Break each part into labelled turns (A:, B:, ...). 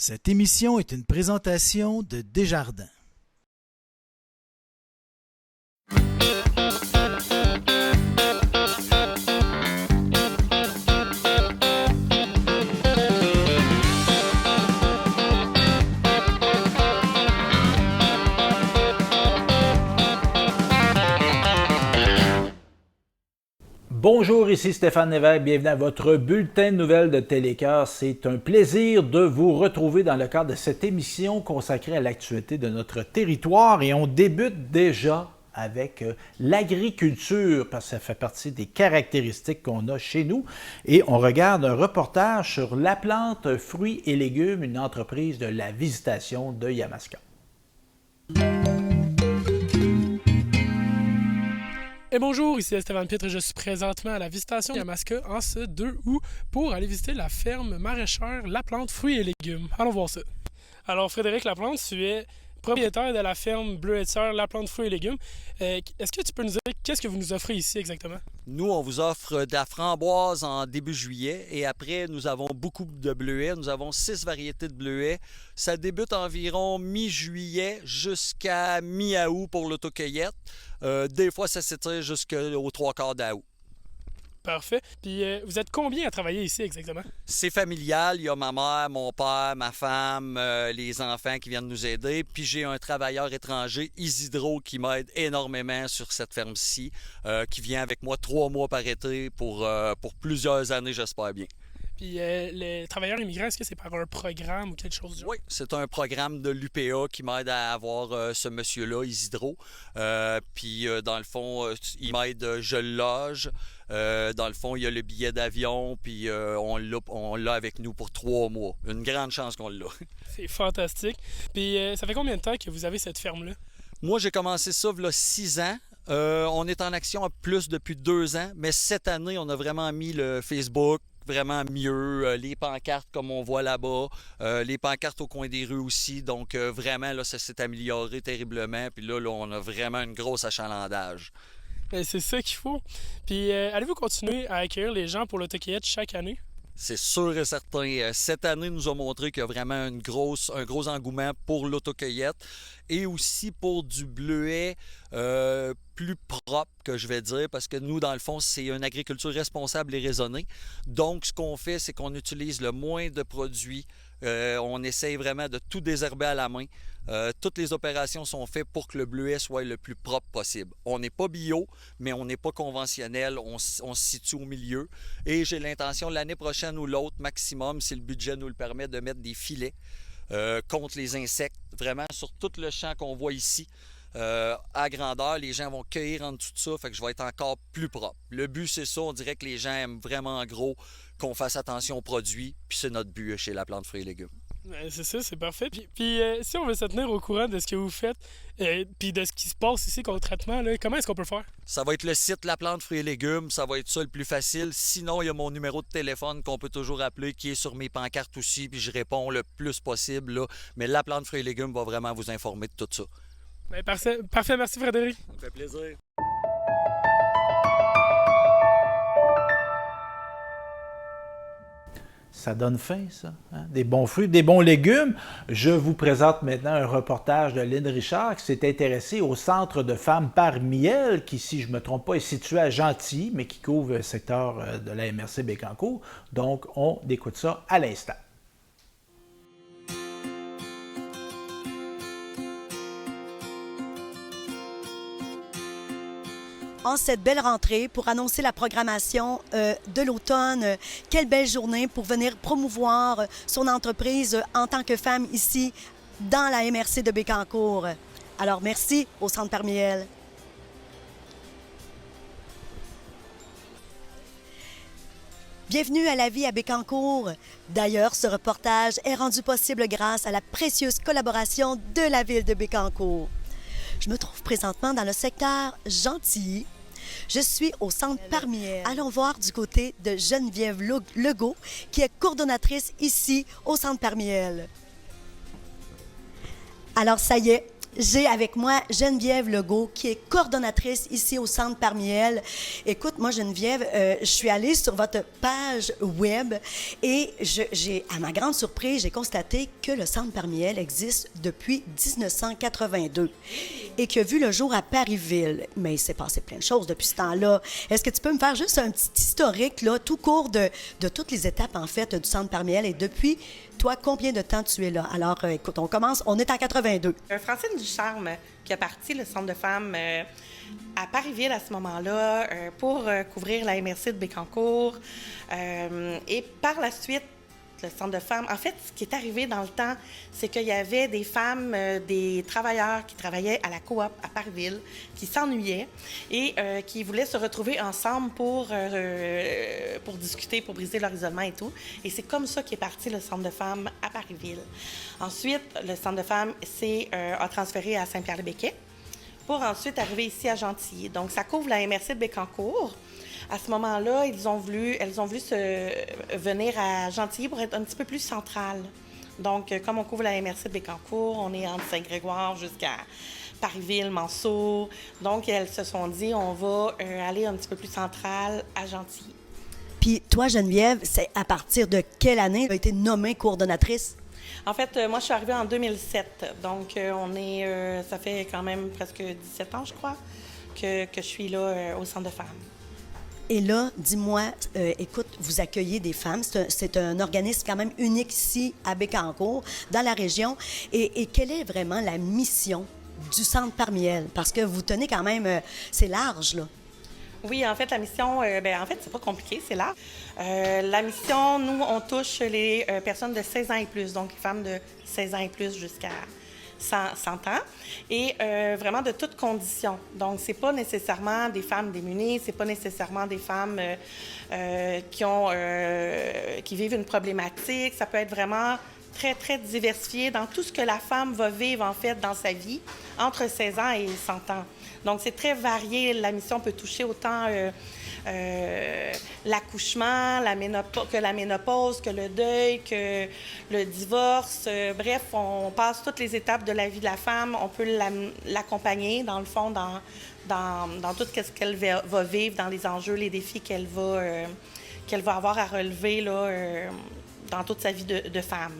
A: Cette émission est une présentation de Desjardins.
B: Bonjour, ici Stéphane Lévesque, bienvenue à votre bulletin de nouvelles de Télécœur. C'est un plaisir de vous retrouver dans le cadre de cette émission consacrée à l'actualité de notre territoire et on débute déjà avec l'agriculture parce que ça fait partie des caractéristiques qu'on a chez nous et on regarde un reportage sur La Plante Fruits et Légumes, une entreprise de la Visitation de Yamaska.
C: Et bonjour, ici Stéphane Pitre et je suis présentement à la Visitation Yamaska en ce 2 août pour aller visiter la ferme maraîchère La Plante Fruits et Légumes. Allons voir ça. Alors Frédéric Laplante, tu es propriétaire de la ferme Bleuetière La Plante Fruits et Légumes. Est-ce que tu peux nous dire qu'est-ce que vous nous offrez ici exactement?
D: Nous, on vous offre de la framboise en début juillet et après, nous avons beaucoup de bleuets. Nous avons 6 variétés de bleuets. Ça débute environ mi-juillet jusqu'à mi-août pour l'autocueillette. Des fois, ça s'étire jusqu'aux 3/4 d'août.
C: Parfait. Puis vous êtes combien à travailler ici exactement?
D: C'est familial. Il y a ma mère, mon père, ma femme, les enfants qui viennent nous aider. Puis j'ai un travailleur étranger, Isidro, qui m'aide énormément sur cette ferme-ci, qui vient avec moi 3 mois par été pour plusieurs années, j'espère bien.
C: Puis les travailleurs immigrants, est-ce que c'est par un programme ou quelque chose du genre?
D: Oui, c'est un programme de l'UPA qui m'aide à avoir ce monsieur-là, Isidro. Puis dans le fond, il m'aide, je le loge. Dans le fond, il y a le billet d'avion, puis on l'a avec nous pour 3 mois. Une grande chance qu'on l'a.
C: C'est fantastique. Puis ça fait combien de temps que vous avez cette ferme-là?
D: Moi, j'ai commencé ça il y a 6 ans. On est en action à plus depuis 2 ans, mais cette année, on a vraiment mis le Facebook vraiment mieux, les pancartes comme on voit là-bas, les pancartes au coin des rues aussi. Donc vraiment, là, ça s'est amélioré terriblement. Puis là, on a vraiment un gros achalandage.
C: Bien, c'est ça qu'il faut. Puis allez-vous continuer à accueillir les gens pour l'autocueillette chaque année?
D: C'est sûr et certain. Cette année nous a montré qu'il y a vraiment un gros engouement pour l'autocueillette et aussi pour du bleuet plus propre, que je vais dire, parce que nous, dans le fond, c'est une agriculture responsable et raisonnée. Donc, ce qu'on fait, c'est qu'on utilise le moins de produits. On essaye vraiment de tout désherber à la main. Toutes les opérations sont faites pour que le bleuet soit le plus propre possible. On n'est pas bio, mais on n'est pas conventionnel. On se situe au milieu. Et j'ai l'intention, l'année prochaine ou l'autre, maximum, si le budget nous le permet, de mettre des filets contre les insectes, vraiment sur tout le champ qu'on voit ici. À grandeur, les gens vont cueillir en dessous de ça, fait que je vais être encore plus propre. Le but, c'est ça, on dirait que les gens aiment vraiment en gros qu'on fasse attention aux produits, puis c'est notre but chez La Plante Fruits et Légumes.
C: C'est ça, c'est parfait. Puis si on veut se tenir au courant de ce que vous faites, puis de ce qui se passe ici concrètement, là, comment est-ce qu'on peut faire?
D: Ça va être le site La Plante Fruits et Légumes, ça va être ça le plus facile. Sinon, il y a mon numéro de téléphone qu'on peut toujours appeler, qui est sur mes pancartes aussi, puis je réponds le plus possible, là. Mais La Plante Fruits et Légumes va vraiment vous informer de tout ça.
C: Bien, parfait, merci Frédéric.
D: Ça me fait plaisir.
B: Ça donne faim, ça. Hein? Des bons fruits, des bons légumes. Je vous présente maintenant un reportage de Lynn Richard qui s'est intéressée au Centre de femmes par Miel, qui, si je ne me trompe pas, est situé à Gentilly, mais qui couvre le secteur de la MRC Bécancour. Donc, on écoute ça à l'instant.
E: En cette belle rentrée pour annoncer la programmation de l'automne. Quelle belle journée pour venir promouvoir son entreprise en tant que femme ici dans la MRC de Bécancour. Alors merci au Centre par Miel. Bienvenue à la vie à Bécancour. D'ailleurs, ce reportage est rendu possible grâce à la précieuse collaboration de la ville de Bécancour. Je me trouve présentement dans le secteur Gentilly. Je suis au Centre par Miel. Allons voir du côté de Geneviève Legault, qui est coordonnatrice ici au Centre par Miel. Alors, ça y est, J'ai avec moi Geneviève Legault, qui est coordonnatrice ici au Centre Parmiel. Écoute, moi, Geneviève, je suis allée sur votre page web et à ma grande surprise, j'ai constaté que le Centre Parmiel existe depuis 1982 et qu'il a vu le jour à Parisville. Mais il s'est passé plein de choses depuis ce temps-là. Est-ce que tu peux me faire juste un petit historique, là, tout court de toutes les étapes, en fait, du Centre Parmiel et depuis... Toi, combien de temps tu es là? Alors, écoute, on commence, on est en 82.
F: Francine Ducharme, qui a parti le Centre de femmes à Parisville à ce moment-là pour couvrir la MRC de Bécancour. Et par la suite, le Centre de femmes, en fait, ce qui est arrivé dans le temps, c'est qu'il y avait des femmes, des travailleurs qui travaillaient à la coop à Parisville, qui s'ennuyaient et qui voulaient se retrouver ensemble pour discuter, pour briser leur isolement et tout. Et c'est comme ça qu'est parti le Centre de femmes à Parisville. Ensuite, le Centre de femmes a transféré à Saint-Pierre-le-Béquet pour ensuite arriver ici à Gentilly. Donc, ça couvre la MRC de Bécancour. À ce moment-là, elles ont voulu venir à Gentilly pour être un petit peu plus centrale. Donc, comme on couvre la MRC de Bécancour, on est entre Saint-Grégoire jusqu'à Parisville, Mansour. Donc, elles se sont dit, on va aller un petit peu plus centrale à Gentilly.
E: Puis toi, Geneviève, c'est à partir de quelle année tu as été nommée coordonnatrice?
F: En fait, moi, je suis arrivée en 2007. Donc, ça fait quand même presque 17 ans, je crois, que je suis là au Centre de femmes.
E: Et là, dis-moi, écoute, vous accueillez des femmes. C'est un organisme quand même unique ici à Bécancour, dans la région. Et quelle est vraiment la mission du Centre Parmiel? Parce que vous tenez quand même, c'est large, là.
F: Oui, en fait, la mission, c'est pas compliqué, c'est large. La mission, nous, on touche les personnes de 16 ans et plus, donc les femmes de 16 ans et plus jusqu'à 100 ans, et vraiment de toutes conditions. Donc, c'est pas nécessairement des femmes démunies, c'est pas nécessairement des femmes qui vivent une problématique. Ça peut être vraiment très, très diversifié dans tout ce que la femme va vivre, en fait, dans sa vie, entre 16 ans et 100 ans. Donc, c'est très varié. La mission peut toucher autant l'accouchement, la ménopause, que le deuil, que le divorce. Bref, on passe toutes les étapes de la vie de la femme. On peut l'accompagner, dans le fond, dans tout ce qu'elle va vivre, dans les enjeux, les défis qu'elle va avoir à relever là, dans toute sa vie de femme.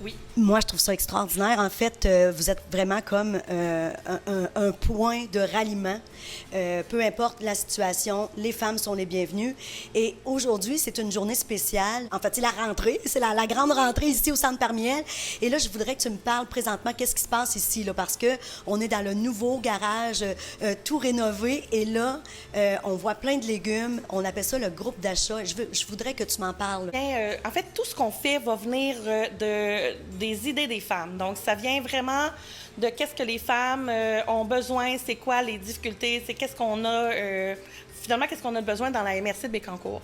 F: Oui.
E: Moi, je trouve ça extraordinaire. En fait, vous êtes vraiment comme un point de ralliement. Peu importe la situation, les femmes sont les bienvenues. Et aujourd'hui, c'est une journée spéciale. En fait, c'est la rentrée. C'est la grande rentrée ici au Centre Parmiel. Et là, je voudrais que tu me parles présentement qu'est-ce qui se passe ici, là, parce qu'on est dans le nouveau garage tout rénové. Et là, on voit plein de légumes. On appelle ça le groupe d'achat. Je voudrais que tu m'en parles.
F: Bien, en fait, tout ce qu'on fait va venir des idées des femmes. Donc, ça vient vraiment de qu'est-ce que les femmes ont besoin, c'est quoi les difficultés, c'est qu'est-ce qu'on a, finalement, qu'est-ce qu'on a besoin dans la MRC de Bécancour.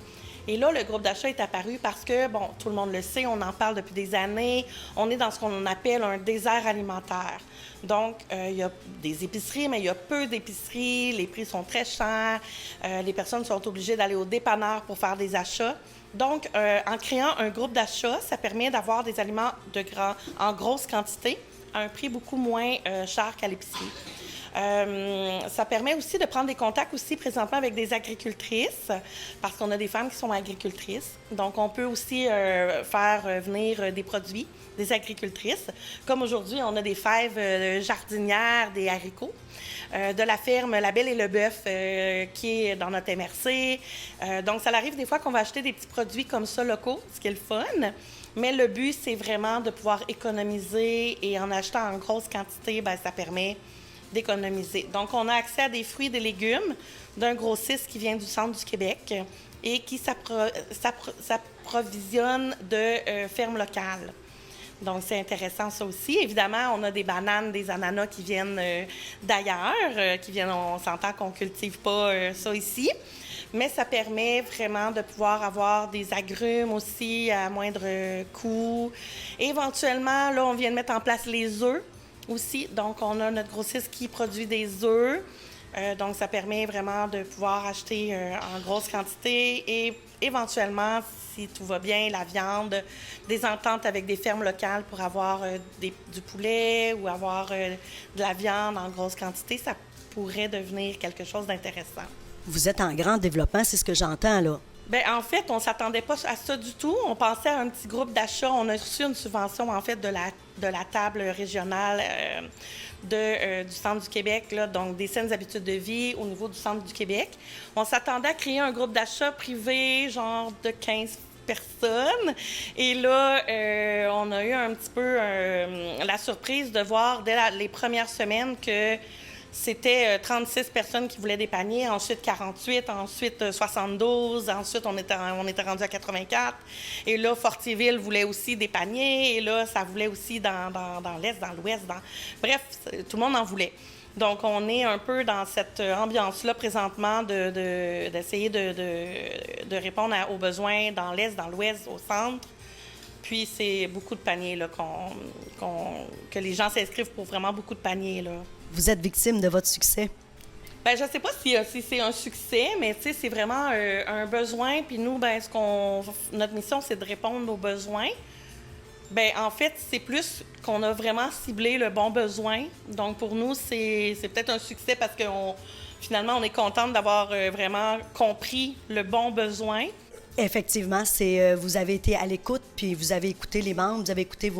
F: Et là, le groupe d'achat est apparu parce que, bon, tout le monde le sait, on en parle depuis des années, on est dans ce qu'on appelle un désert alimentaire. Donc, il y a des épiceries, mais il y a peu d'épiceries, les prix sont très chers, les personnes sont obligées d'aller au dépanneur pour faire des achats. Donc, en créant un groupe d'achat, ça permet d'avoir des aliments en grosse quantité à un prix beaucoup moins cher qu'à l'épicerie. Ça permet aussi de prendre des contacts aussi présentement avec des agricultrices, parce qu'on a des femmes qui sont agricultrices. Donc, on peut aussi faire venir des produits des agricultrices. Comme aujourd'hui, on a des fèves jardinières, des haricots. De la ferme La Belle et le Bœuf qui est dans notre MRC. Donc, ça arrive des fois qu'on va acheter des petits produits comme ça locaux, ce qui est le fun. Mais le but, c'est vraiment de pouvoir économiser et en achetant en grosse quantité, bien, ça permet d'économiser. Donc, on a accès à des fruits et des légumes d'un grossiste qui vient du centre du Québec et qui s'approvisionne de fermes locales. Donc, c'est intéressant, ça aussi. Évidemment, on a des bananes, des ananas qui viennent d'ailleurs, on s'entend qu'on ne cultive pas ça ici, mais ça permet vraiment de pouvoir avoir des agrumes aussi à moindre coût. Et éventuellement, là, on vient de mettre en place les œufs aussi. Donc, on a notre grossiste qui produit des œufs. Donc, ça permet vraiment de pouvoir acheter en grosse quantité et éventuellement, si tout va bien, la viande, des ententes avec des fermes locales pour avoir du poulet ou avoir de la viande en grosse quantité, ça pourrait devenir quelque chose d'intéressant.
E: Vous êtes en grand développement, c'est ce que j'entends, là.
F: Bien, en fait, on ne s'attendait pas à ça du tout. On pensait à un petit groupe d'achat. On a reçu une subvention, en fait, de la table régionale du Centre du Québec, là, donc des saines habitudes de vie au niveau du Centre du Québec. On s'attendait à créer un groupe d'achat privé, genre de 15 personnes. Et là, on a eu un petit peu la surprise de voir dès les premières semaines que c'était 36 personnes qui voulaient des paniers, ensuite 48, ensuite 72, ensuite on était rendu à 84. Et là, Fortierville voulait aussi des paniers, et là, ça voulait aussi dans l'Est, dans l'Ouest. Bref, tout le monde en voulait. Donc, on est un peu dans cette ambiance-là présentement d'essayer de répondre aux besoins dans l'Est, dans l'Ouest, au centre. Puis, c'est beaucoup de paniers là, que les gens s'inscrivent pour vraiment beaucoup de paniers, là.
E: Vous êtes victime de votre succès.
F: Bien, je ne sais pas si c'est un succès, mais tu sais, c'est vraiment un besoin. Puis nous, ben, notre mission, c'est de répondre aux besoins. Bien, en fait, c'est plus qu'on a vraiment ciblé le bon besoin. Donc, pour nous, c'est peut-être un succès parce que finalement, on est contente d'avoir vraiment compris le bon besoin.
E: Effectivement, vous avez été à l'écoute, puis vous avez écouté les membres, vous avez écouté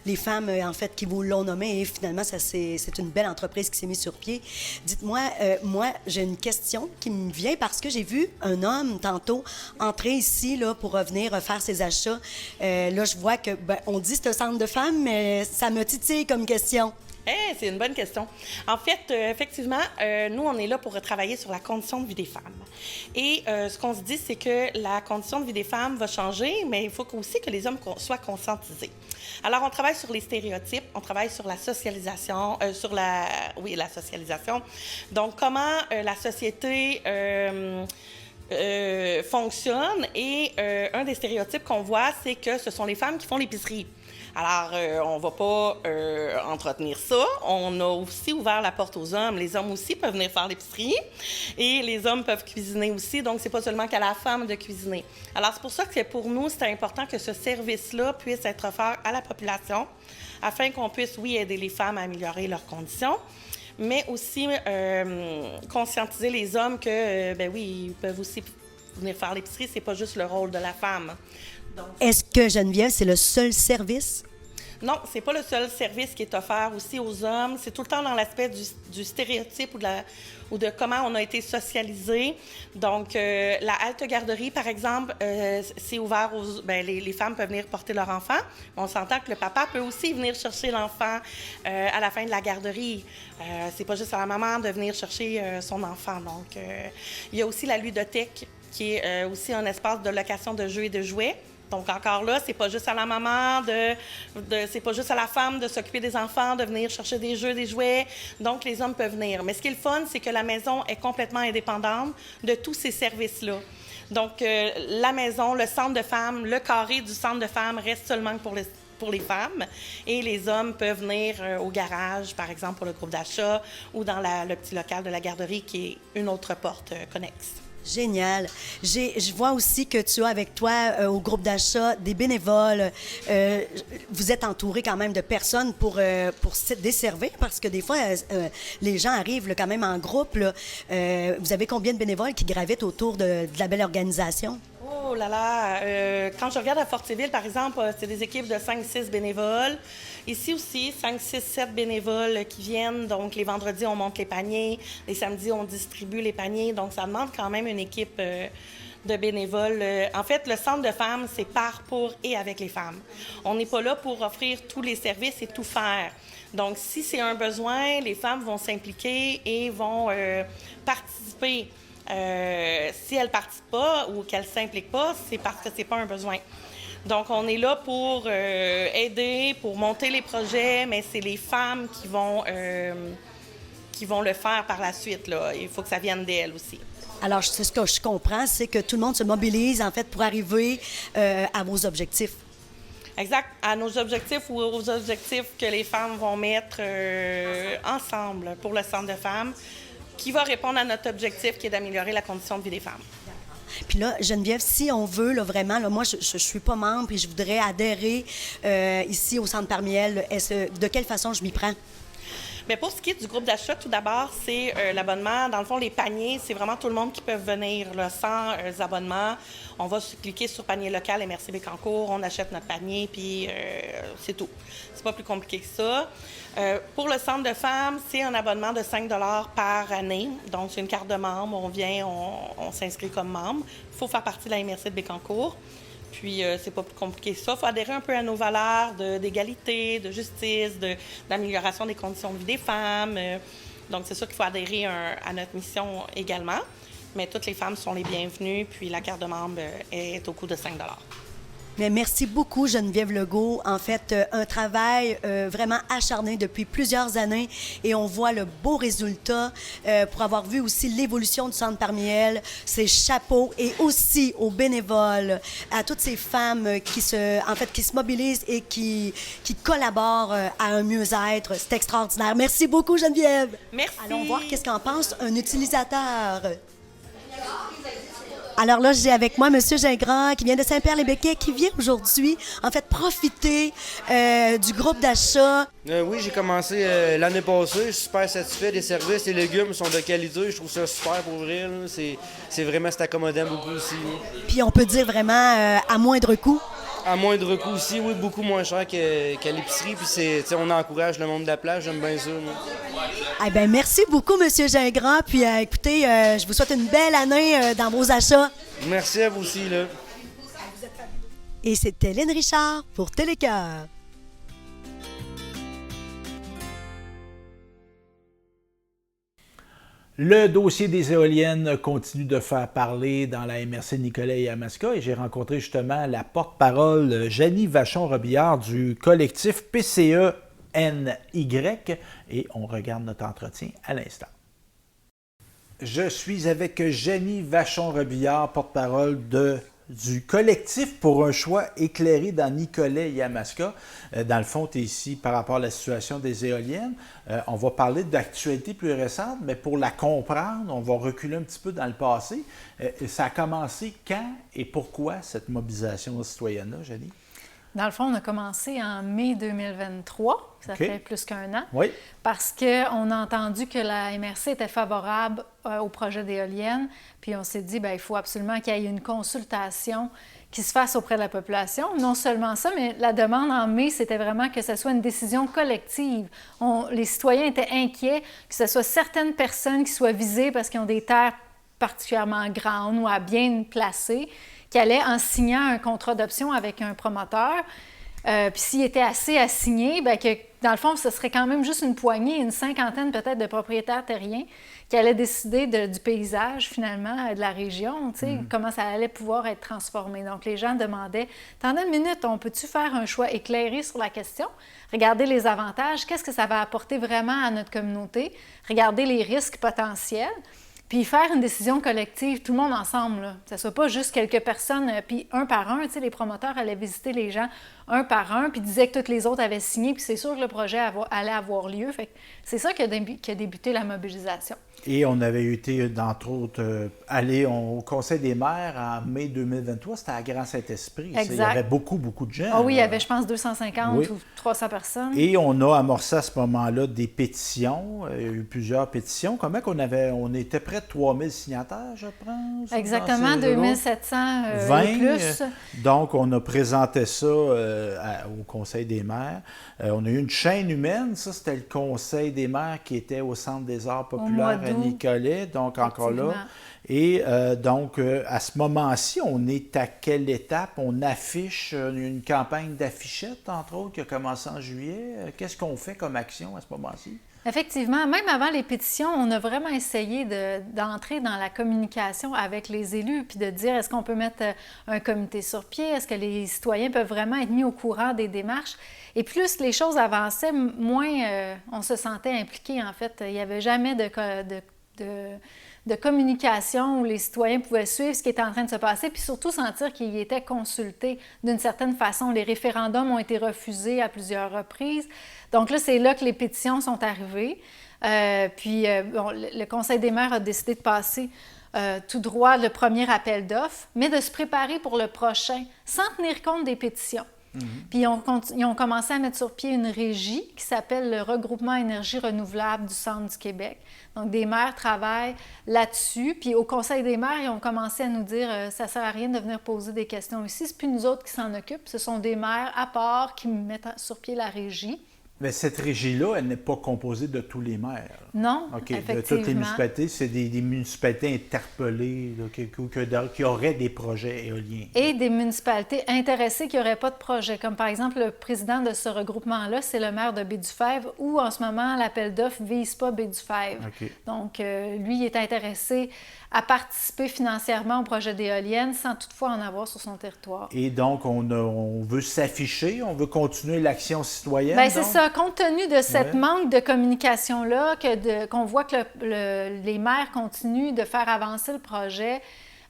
E: les femmes, en fait, qui vous l'ont nommé, et finalement, c'est une belle entreprise qui s'est mise sur pied. Dites-moi, moi, j'ai une question qui me vient parce que j'ai vu un homme, tantôt, entrer ici, là, pour revenir faire ses achats. Là, je vois que, on dit c'est un centre de femmes, mais ça me titille comme question.
F: C'est une bonne question. En fait, effectivement, nous, on est là pour travailler sur la condition de vie des femmes. Et ce qu'on se dit, c'est que la condition de vie des femmes va changer, mais il faut aussi que les hommes soient conscientisés. Alors, on travaille sur les stéréotypes, on travaille sur la socialisation, la socialisation. Donc, comment la société fonctionne. Et un des stéréotypes qu'on voit, c'est que ce sont les femmes qui font l'épicerie. Alors, on ne va pas entretenir ça. On a aussi ouvert la porte aux hommes. Les hommes aussi peuvent venir faire l'épicerie et les hommes peuvent cuisiner aussi. Donc, c'est pas seulement qu'à la femme de cuisiner. Alors, c'est pour ça que pour nous, c'est important que ce service-là puisse être offert à la population afin qu'on puisse, oui, aider les femmes à améliorer leurs conditions, mais aussi conscientiser les hommes que, oui, ils peuvent aussi venir faire l'épicerie. C'est pas juste le rôle de la femme. Donc,
E: est-ce que, Geneviève, c'est le seul service?
F: Non, c'est pas le seul service qui est offert aussi aux hommes. C'est tout le temps dans l'aspect du stéréotype ou de comment on a été socialisé. Donc, la halte garderie, par exemple, c'est ouvert les femmes peuvent venir porter leur enfant. On s'entend que le papa peut aussi venir chercher l'enfant à la fin de la garderie. C'est pas juste à la maman de venir chercher son enfant. Donc, il y a aussi la ludothèque, qui est aussi un espace de location de jeux et de jouets. Donc, encore là, c'est pas juste à la maman, c'est pas juste à la femme de s'occuper des enfants, de venir chercher des jeux, des jouets. Donc, les hommes peuvent venir. Mais ce qui est le fun, c'est que la maison est complètement indépendante de tous ces services-là. Donc, la maison, le centre de femmes, le carré du centre de femmes reste seulement pour les femmes. Et les hommes peuvent venir au garage, par exemple, pour le groupe d'achat, ou dans le petit local de la garderie, qui est une autre porte connexe.
E: Génial. Je vois aussi que tu as avec toi au groupe d'achat des bénévoles. Vous êtes entouré quand même de personnes pour desservir parce que des fois, les gens arrivent là, quand même en groupe. Là. Vous avez combien de bénévoles qui gravitent autour de la belle organisation?
F: Oh là là! Quand je regarde à Fortierville, par exemple, c'est des équipes de 5-6 bénévoles. Ici aussi, 5, 6, 7 bénévoles qui viennent. Donc, les vendredis, on monte les paniers. Les samedis, on distribue les paniers. Donc, ça demande quand même une équipe de bénévoles. En fait, le centre de femmes, c'est par, pour et avec les femmes. On n'est pas là pour offrir tous les services et tout faire. Donc, si c'est un besoin, les femmes vont s'impliquer et vont participer. Si elles ne participent pas ou qu'elles ne s'impliquent pas, c'est parce que ce n'est pas un besoin. Donc, on est là pour aider, pour monter les projets, mais c'est les femmes qui vont le faire par la suite, là. Il faut que ça vienne d'elles aussi.
E: Alors, ce que je comprends, c'est que tout le monde se mobilise, en fait, pour arriver à vos objectifs.
F: Exact. À nos objectifs ou aux objectifs que les femmes vont mettre ensemble pour le centre de femmes, qui va répondre à notre objectif qui est d'améliorer la condition de vie des femmes.
E: Puis là, Geneviève, si on veut, là, vraiment, là, moi, je suis pas membre et je voudrais adhérer ici au Centre Parmiel. De quelle façon je m'y prends?
F: Bien, pour ce qui est du groupe d'achat, tout d'abord, c'est l'abonnement. Dans le fond, les paniers, c'est vraiment tout le monde qui peut venir, là, sans abonnement. On va cliquer sur panier local MRC Bécancour, on achète notre panier, puis c'est tout. C'est pas plus compliqué que ça. Pour le Centre de femmes, c'est un abonnement de 5 $ par année. Donc, c'est une carte de membre. On vient, on s'inscrit comme membre. Il faut faire partie de la MRC de Bécancour. Puis, c'est pas plus compliqué que ça. Il faut adhérer un peu à nos valeurs d'égalité, de justice, d'amélioration des conditions de vie des femmes. Donc, c'est sûr qu'il faut adhérer à notre mission également. Mais toutes les femmes sont les bienvenues. Puis, la carte de membre est au coût de 5 $.
E: Mais merci beaucoup, Geneviève Legault. En fait, un travail vraiment acharné depuis plusieurs années et on voit le beau résultat pour avoir vu aussi l'évolution du Centre Parmiel, ses chapeaux et aussi aux bénévoles, à toutes ces femmes qui se mobilisent et qui collaborent à un mieux-être. C'est extraordinaire. Merci beaucoup, Geneviève.
F: Merci.
E: Allons voir qu'est-ce qu'en pense un utilisateur. Alors là, j'ai avec moi M. Gingras, qui vient de Saint-Pierre-les-Béquets, qui vient aujourd'hui, en fait, profiter du groupe d'achat.
G: Oui, j'ai commencé l'année passée. Je suis super satisfait des services. Les légumes sont de qualité. Je trouve ça super pour vrai. Là. C'est vraiment, c'est accommodant beaucoup aussi. Là.
E: Puis on peut dire vraiment à moindre coût.
G: À moindre coût aussi, oui, beaucoup moins cher qu'à l'épicerie. Puis on encourage le monde de la plage. J'aime bien ça.
E: Eh bien, merci beaucoup, M. Gingras. Puis écoutez, je vous souhaite une belle année dans vos achats.
G: Merci à vous aussi. Là.
E: Et c'était Lynn Richard pour Télécœur.
B: Le dossier des éoliennes continue de faire parler dans la MRC Nicolet et Yamaska et j'ai rencontré justement la porte-parole Janie Vachon-Robillard du collectif PCE-NY et on regarde notre entretien à l'instant. Je suis avec Janie Vachon-Robillard, porte-parole du collectif pour un choix éclairé dans Nicolet et Yamaska. Dans le fond, tu es ici par rapport à la situation des éoliennes. On va parler d'actualité plus récente, mais pour la comprendre, on va reculer un petit peu dans le passé. Ça a commencé quand et pourquoi cette mobilisation citoyenne-là, Janie?
H: Dans le fond, on a commencé en mai 2023, ça fait plus qu'un an,
B: oui.
H: Parce qu'on a entendu que la MRC était favorable au projet d'éoliennes, puis on s'est dit, bien, il faut absolument qu'il y ait une consultation qui se fasse auprès de la population. Non seulement ça, mais la demande en mai, c'était vraiment que ce soit une décision collective. Les citoyens étaient inquiets que ce soit certaines personnes qui soient visées parce qu'ils ont des terres particulièrement grandes ou à bien placer, qui allait, en signant un contrat d'option avec un promoteur, puis s'il était assez à signer, bien que, dans le fond, ce serait quand même juste une poignée, une cinquantaine peut-être de propriétaires terriens qui allaient décider du paysage, finalement, de la région, tu sais, comment ça allait pouvoir être transformé. Donc, les gens demandaient, « Attendez une minute, on peut-tu faire un choix éclairé sur la question? Regarder les avantages, qu'est-ce que ça va apporter vraiment à notre communauté? Regarder les risques potentiels. » Puis faire une décision collective, tout le monde ensemble, là. Que ce ne soit pas juste quelques personnes, puis un par un. Tu sais, les promoteurs allaient visiter les gens un par un, puis disaient que toutes les autres avaient signé, puis c'est sûr que le projet allait avoir lieu. Fait que c'est ça qui a débuté la mobilisation.
B: Et on avait été, entre autres, aller au Conseil des maires en mai 2023. C'était à Grand Saint-Esprit. Il y avait beaucoup de gens.
H: Ah oui, il y avait, je pense, 250 ou 300 personnes.
B: Et on a amorcé à ce moment-là des pétitions. Il y a eu plusieurs pétitions. Comment qu'on avait... On était près de 3000 signataires, je pense.
H: Exactement, 2700 et plus.
B: Donc, on a présenté ça au Conseil des maires. On a eu une chaîne humaine. Ça, c'était le Conseil des maires qui était au Centre des arts populaires à Nicolet, donc encore là. Et donc, à ce moment-ci, on est à quelle étape? On affiche une campagne d'affichettes, entre autres, qui a commencé en juillet. Qu'est-ce qu'on fait comme action à ce moment-ci?
H: Effectivement, même avant les pétitions, on a vraiment essayé d'entrer dans la communication avec les élus puis de dire est-ce qu'on peut mettre un comité sur pied, est-ce que les citoyens peuvent vraiment être mis au courant des démarches. Et plus les choses avançaient, moins on se sentait impliqué en fait. Il n'y avait jamais de communication où les citoyens pouvaient suivre ce qui était en train de se passer, puis surtout sentir qu'ils étaient consultés d'une certaine façon. Les référendums ont été refusés à plusieurs reprises. Donc là, c'est là que les pétitions sont arrivées. Le Conseil des maires a décidé de passer tout droit le premier appel d'offres, mais de se préparer pour le prochain sans tenir compte des pétitions. Puis ils ont commencé à mettre sur pied une régie qui s'appelle le Regroupement énergie renouvelable du Centre du Québec. Donc, des maires travaillent là-dessus. Puis au Conseil des maires, ils ont commencé à nous dire ça ne sert à rien de venir poser des questions ici. C'est plus nous autres qui s'en occupent. Ce sont des maires à part qui mettent sur pied la régie.
B: Mais cette régie-là, elle n'est pas composée de tous les maires.
H: Non,
B: OK.
H: effectivement.
B: De toutes les municipalités, c'est des municipalités interpellées là, qui auraient des projets éoliens.
H: Et des municipalités intéressées qui n'auraient pas de projet. Comme par exemple, le président de ce regroupement-là, c'est le maire de Baie-du-Fèvre, où en ce moment, l'appel d'offres ne vise pas Baie-du-Fèvre.
B: OK.
H: Donc, lui, il est intéressé à participer financièrement au projet d'éoliennes sans toutefois en avoir sur son territoire.
B: Et donc, on veut s'afficher, on veut continuer l'action citoyenne.
H: Bien, c'est ça. Compte tenu de cette manque de communication-là, qu'on voit que les maires continuent de faire avancer le projet,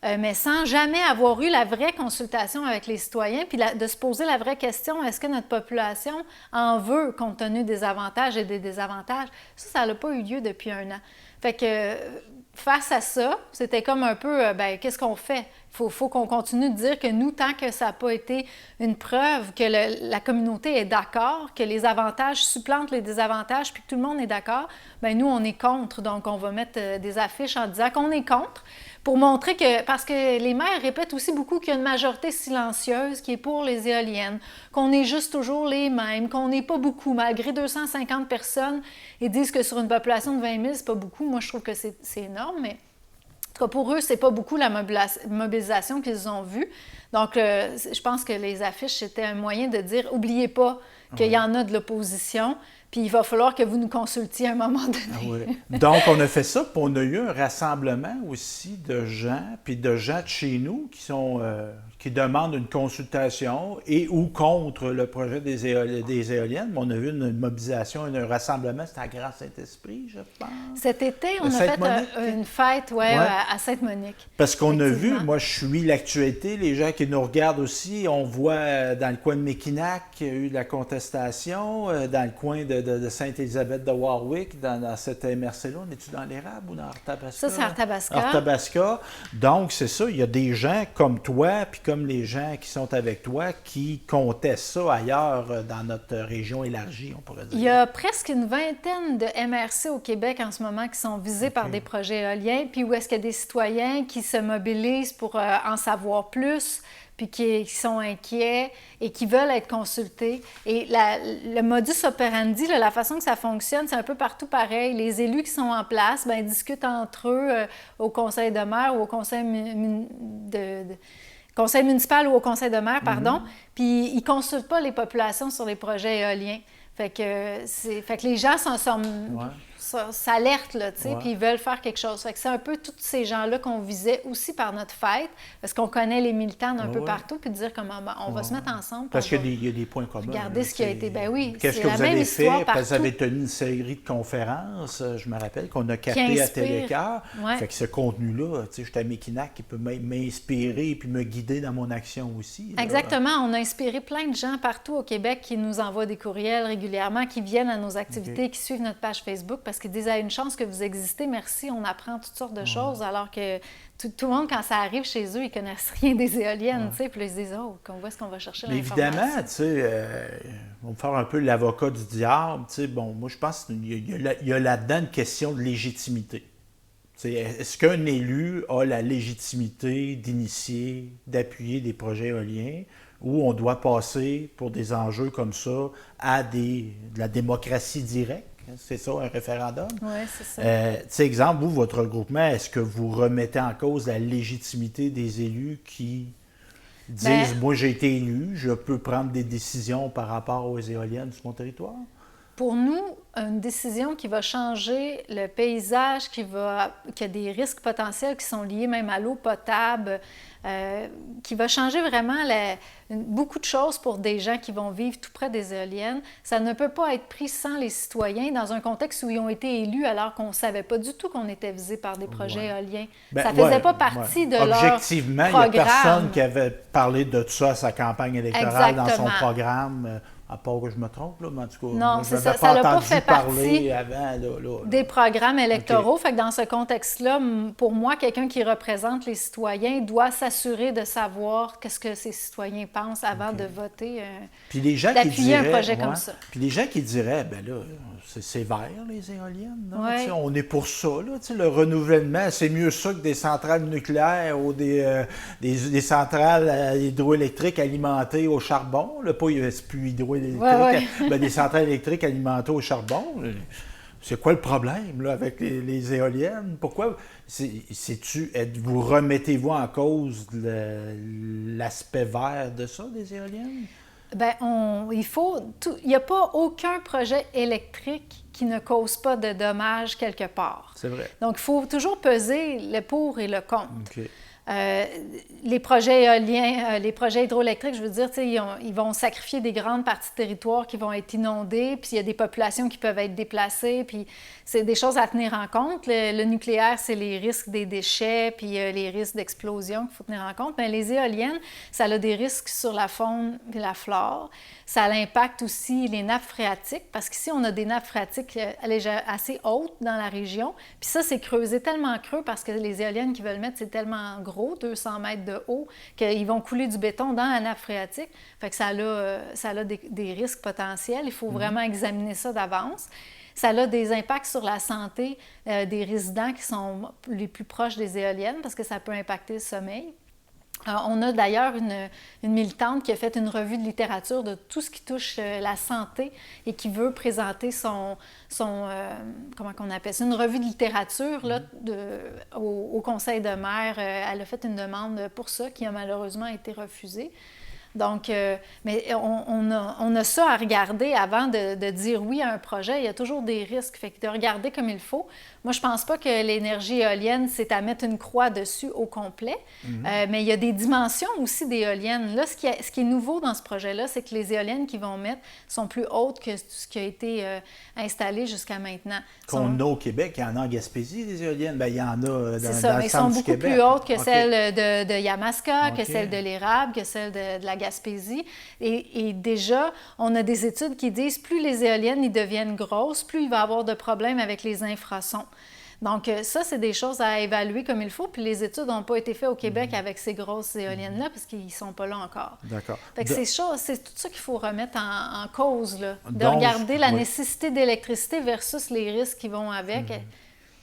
H: mais sans jamais avoir eu la vraie consultation avec les citoyens, puis de se poser la vraie question, est-ce que notre population en veut compte tenu des avantages et des désavantages? Ça n'a pas eu lieu depuis 1 an. Fait que face à ça, c'était comme un peu, qu'est-ce qu'on fait? Il faut qu'on continue de dire que nous, tant que ça n'a pas été une preuve que la communauté est d'accord, que les avantages supplantent les désavantages, puis que tout le monde est d'accord, bien nous, on est contre. Donc, on va mettre des affiches en disant qu'on est contre pour montrer que, parce que les maires répètent aussi beaucoup qu'il y a une majorité silencieuse qui est pour les éoliennes, qu'on est juste toujours les mêmes, qu'on n'est pas beaucoup, malgré 250 personnes, ils disent que sur une population de 20 000, c'est pas beaucoup. Moi, je trouve que c'est énorme, mais en tout cas, pour eux, c'est pas beaucoup la mobilisation qu'ils ont vue. Donc, je pense que les affiches, c'était un moyen de dire, oubliez pas qu'il y en a de l'opposition, puis il va falloir que vous nous consultiez à un moment donné.
B: Ah oui. Donc, on a fait ça, puis on a eu un rassemblement aussi de gens, puis de gens de chez nous qui demandent une consultation et ou contre le projet des éoliennes. On a eu une mobilisation, un rassemblement, c'était à Grand Saint-Esprit, je pense.
H: Cet été, on a fait une fête à Sainte-Monique.
B: Parce qu'on a vu, moi je suis l'actualité, les gens qui nous regardent aussi, on voit dans le coin de Mekinac, il y a eu de la contestation, dans le coin de Sainte-Élisabeth de Warwick, dans cette MRC-là, on est-tu dans l'érable ou dans Arthabasca?
H: Ça, c'est Arthabasca.
B: Arthabasca. Donc, c'est ça, il y a des gens comme toi, puis comme les gens qui sont avec toi, qui contestent ça ailleurs dans notre région élargie, on pourrait dire.
H: Il y a presque une vingtaine de MRC au Québec en ce moment qui sont visés par des projets éoliens, puis où est-ce qu'il y a des citoyens qui se mobilisent pour en savoir plus, puis qui sont inquiets et qui veulent être consultés. Et le modus operandi, la façon que ça fonctionne, c'est un peu partout pareil. Les élus qui sont en place, bien, discutent entre eux au conseil de maire ou au conseil municipal ou au conseil de maire, pardon, puis ils ne consultent pas les populations sur les projets éoliens. Fait que les gens s'alertent, là, tu sais, puis ils veulent faire quelque chose. Fait que c'est un peu tous ces gens-là qu'on visait aussi par notre fête, parce qu'on connaît les militants d'un peu partout, puis de dire comment on va se mettre ensemble.
B: Parce qu'il y a des points communs.
H: Regardez ce qui a été. Ben oui,
B: qu'est-ce que vous avez fait? Parce que vous avez tenu une série de conférences, je me rappelle, qu'on a capté à Télécœur. Fait que ce contenu-là, tu sais, j'étais à Mekinac, qui peut m'inspirer et puis me guider dans mon action aussi.
H: Exactement. On a inspiré plein de gens partout au Québec qui nous envoient des courriels régulièrement, qui viennent à nos activités, qui suivent notre page Facebook, parce qu'ils disent une chance que vous existez, merci, on apprend toutes sortes de choses, alors que tout le monde, quand ça arrive chez eux, ils connaissent rien des éoliennes, tu sais, puis ils se disent, où est-ce qu'on va chercher l'information?
B: Évidemment, tu sais, on va faire un peu l'avocat du diable, tu sais, bon, moi je pense qu'il y a là-dedans une question de légitimité. Est-ce qu'un élu a la légitimité d'initier, d'appuyer des projets éoliens, où on doit passer pour des enjeux comme ça à de la démocratie directe? C'est ça, un référendum?
H: Oui, c'est ça.
B: Tu sais, exemple, vous, votre regroupement, est-ce que vous remettez en cause la légitimité des élus qui disent moi, j'ai été élu, je peux prendre des décisions par rapport aux éoliennes sur mon territoire?
H: Pour nous, une décision qui va changer le paysage, qui a des risques potentiels qui sont liés même à l'eau potable, qui va changer vraiment beaucoup de choses pour des gens qui vont vivre tout près des éoliennes. Ça ne peut pas être pris sans les citoyens dans un contexte où ils ont été élus alors qu'on ne savait pas du tout qu'on était visé par des projets éoliens. Ça ne faisait pas partie de leur programme.
B: Objectivement, il n'y a personne qui avait parlé de ça à sa campagne électorale. Exactement. Dans son programme. À part que je me trompe, là, mais en tout cas,
H: Non,
B: je
H: c'est
B: n'avais
H: ça. Ça n'a pas
B: entendu
H: fait
B: parler
H: partie
B: avant, là.
H: des programmes électoraux. Fait que dans ce contexte-là, pour moi, quelqu'un qui représente les citoyens doit s'assurer de savoir qu'est-ce que ces citoyens pensent avant de voter,
B: Puis les gens
H: d'appuyer un projet
B: ouais.
H: comme ça.
B: Puis les gens qui diraient, ben là, c'est vert, les éoliennes. Non?
H: Ouais.
B: Tu sais, on est pour ça, là. Tu sais, le renouvellement, c'est mieux ça que des centrales nucléaires ou des centrales hydroélectriques alimentées au charbon. Là, pas c'est plus hydroélectrique,
H: Ouais.
B: ben, des centrales électriques alimentées au charbon. C'est quoi le problème là, avec les éoliennes? Pourquoi? Vous remettez-vous en cause l'aspect vert de ça, des éoliennes?
H: Bien, il n'y a pas aucun projet électrique qui ne cause pas de dommages quelque part.
B: C'est vrai.
H: Donc, il faut toujours peser le pour et le contre.
B: OK.
H: Les projets éoliens, les projets hydroélectriques, je veux dire, ils vont sacrifier des grandes parties de territoire qui vont être inondées, puis il y a des populations qui peuvent être déplacées, puis c'est des choses à tenir en compte. Le nucléaire, c'est les risques des déchets, puis les risques d'explosion qu'il faut tenir en compte. Mais les éoliennes, ça a des risques sur la faune et la flore. Ça impacte aussi les nappes phréatiques, parce qu'ici, on a des nappes phréatiques assez hautes dans la région. Puis ça, c'est creusé tellement creux parce que les éoliennes qu'ils veulent mettre, c'est tellement gros, 200 mètres de haut, qu'ils vont couler du béton dans la nappe phréatique. Fait que ça a des risques potentiels. Il faut vraiment examiner ça d'avance. Ça a des impacts sur la santé des résidents qui sont les plus proches des éoliennes parce que ça peut impacter le sommeil. On a d'ailleurs une militante qui a fait une revue de littérature de tout ce qui touche la santé et qui veut présenter comment on appelle ça, une revue de littérature là, au Conseil de maire. Elle a fait une demande pour ça qui a malheureusement été refusée. Donc, mais on a ça à regarder avant de dire oui à un projet. Il y a toujours des risques. Fait que de regarder comme il faut. Moi, je ne pense pas que l'énergie éolienne, c'est à mettre une croix dessus au complet. Mais il y a des dimensions aussi d'éoliennes. Là, ce qui est nouveau dans ce projet-là, c'est que les éoliennes qu'ils vont mettre sont plus hautes que ce qui a été installé jusqu'à maintenant.
B: Qu'on a au Québec, il y en a en Gaspésie, des éoliennes. Bien, il y en a dans le centre du Québec.
H: C'est ça, mais ils sont beaucoup plus hautes que celles de Yamaska,
B: OK.
H: que celles de l'Érable, que celles de la Gaspésie. Et déjà, on a des études qui disent plus les éoliennes ils deviennent grosses, plus il va y avoir de problèmes avec les infrasons. Donc, ça, c'est des choses à évaluer comme il faut. Puis les études n'ont pas été faites au Québec avec ces grosses éoliennes-là parce qu'ils ne sont pas là encore.
B: D'accord.
H: Fait que c'est tout ça qu'il faut remettre en cause, là. De
B: Donc,
H: regarder la
B: oui.
H: nécessité d'électricité versus les risques qui vont avec.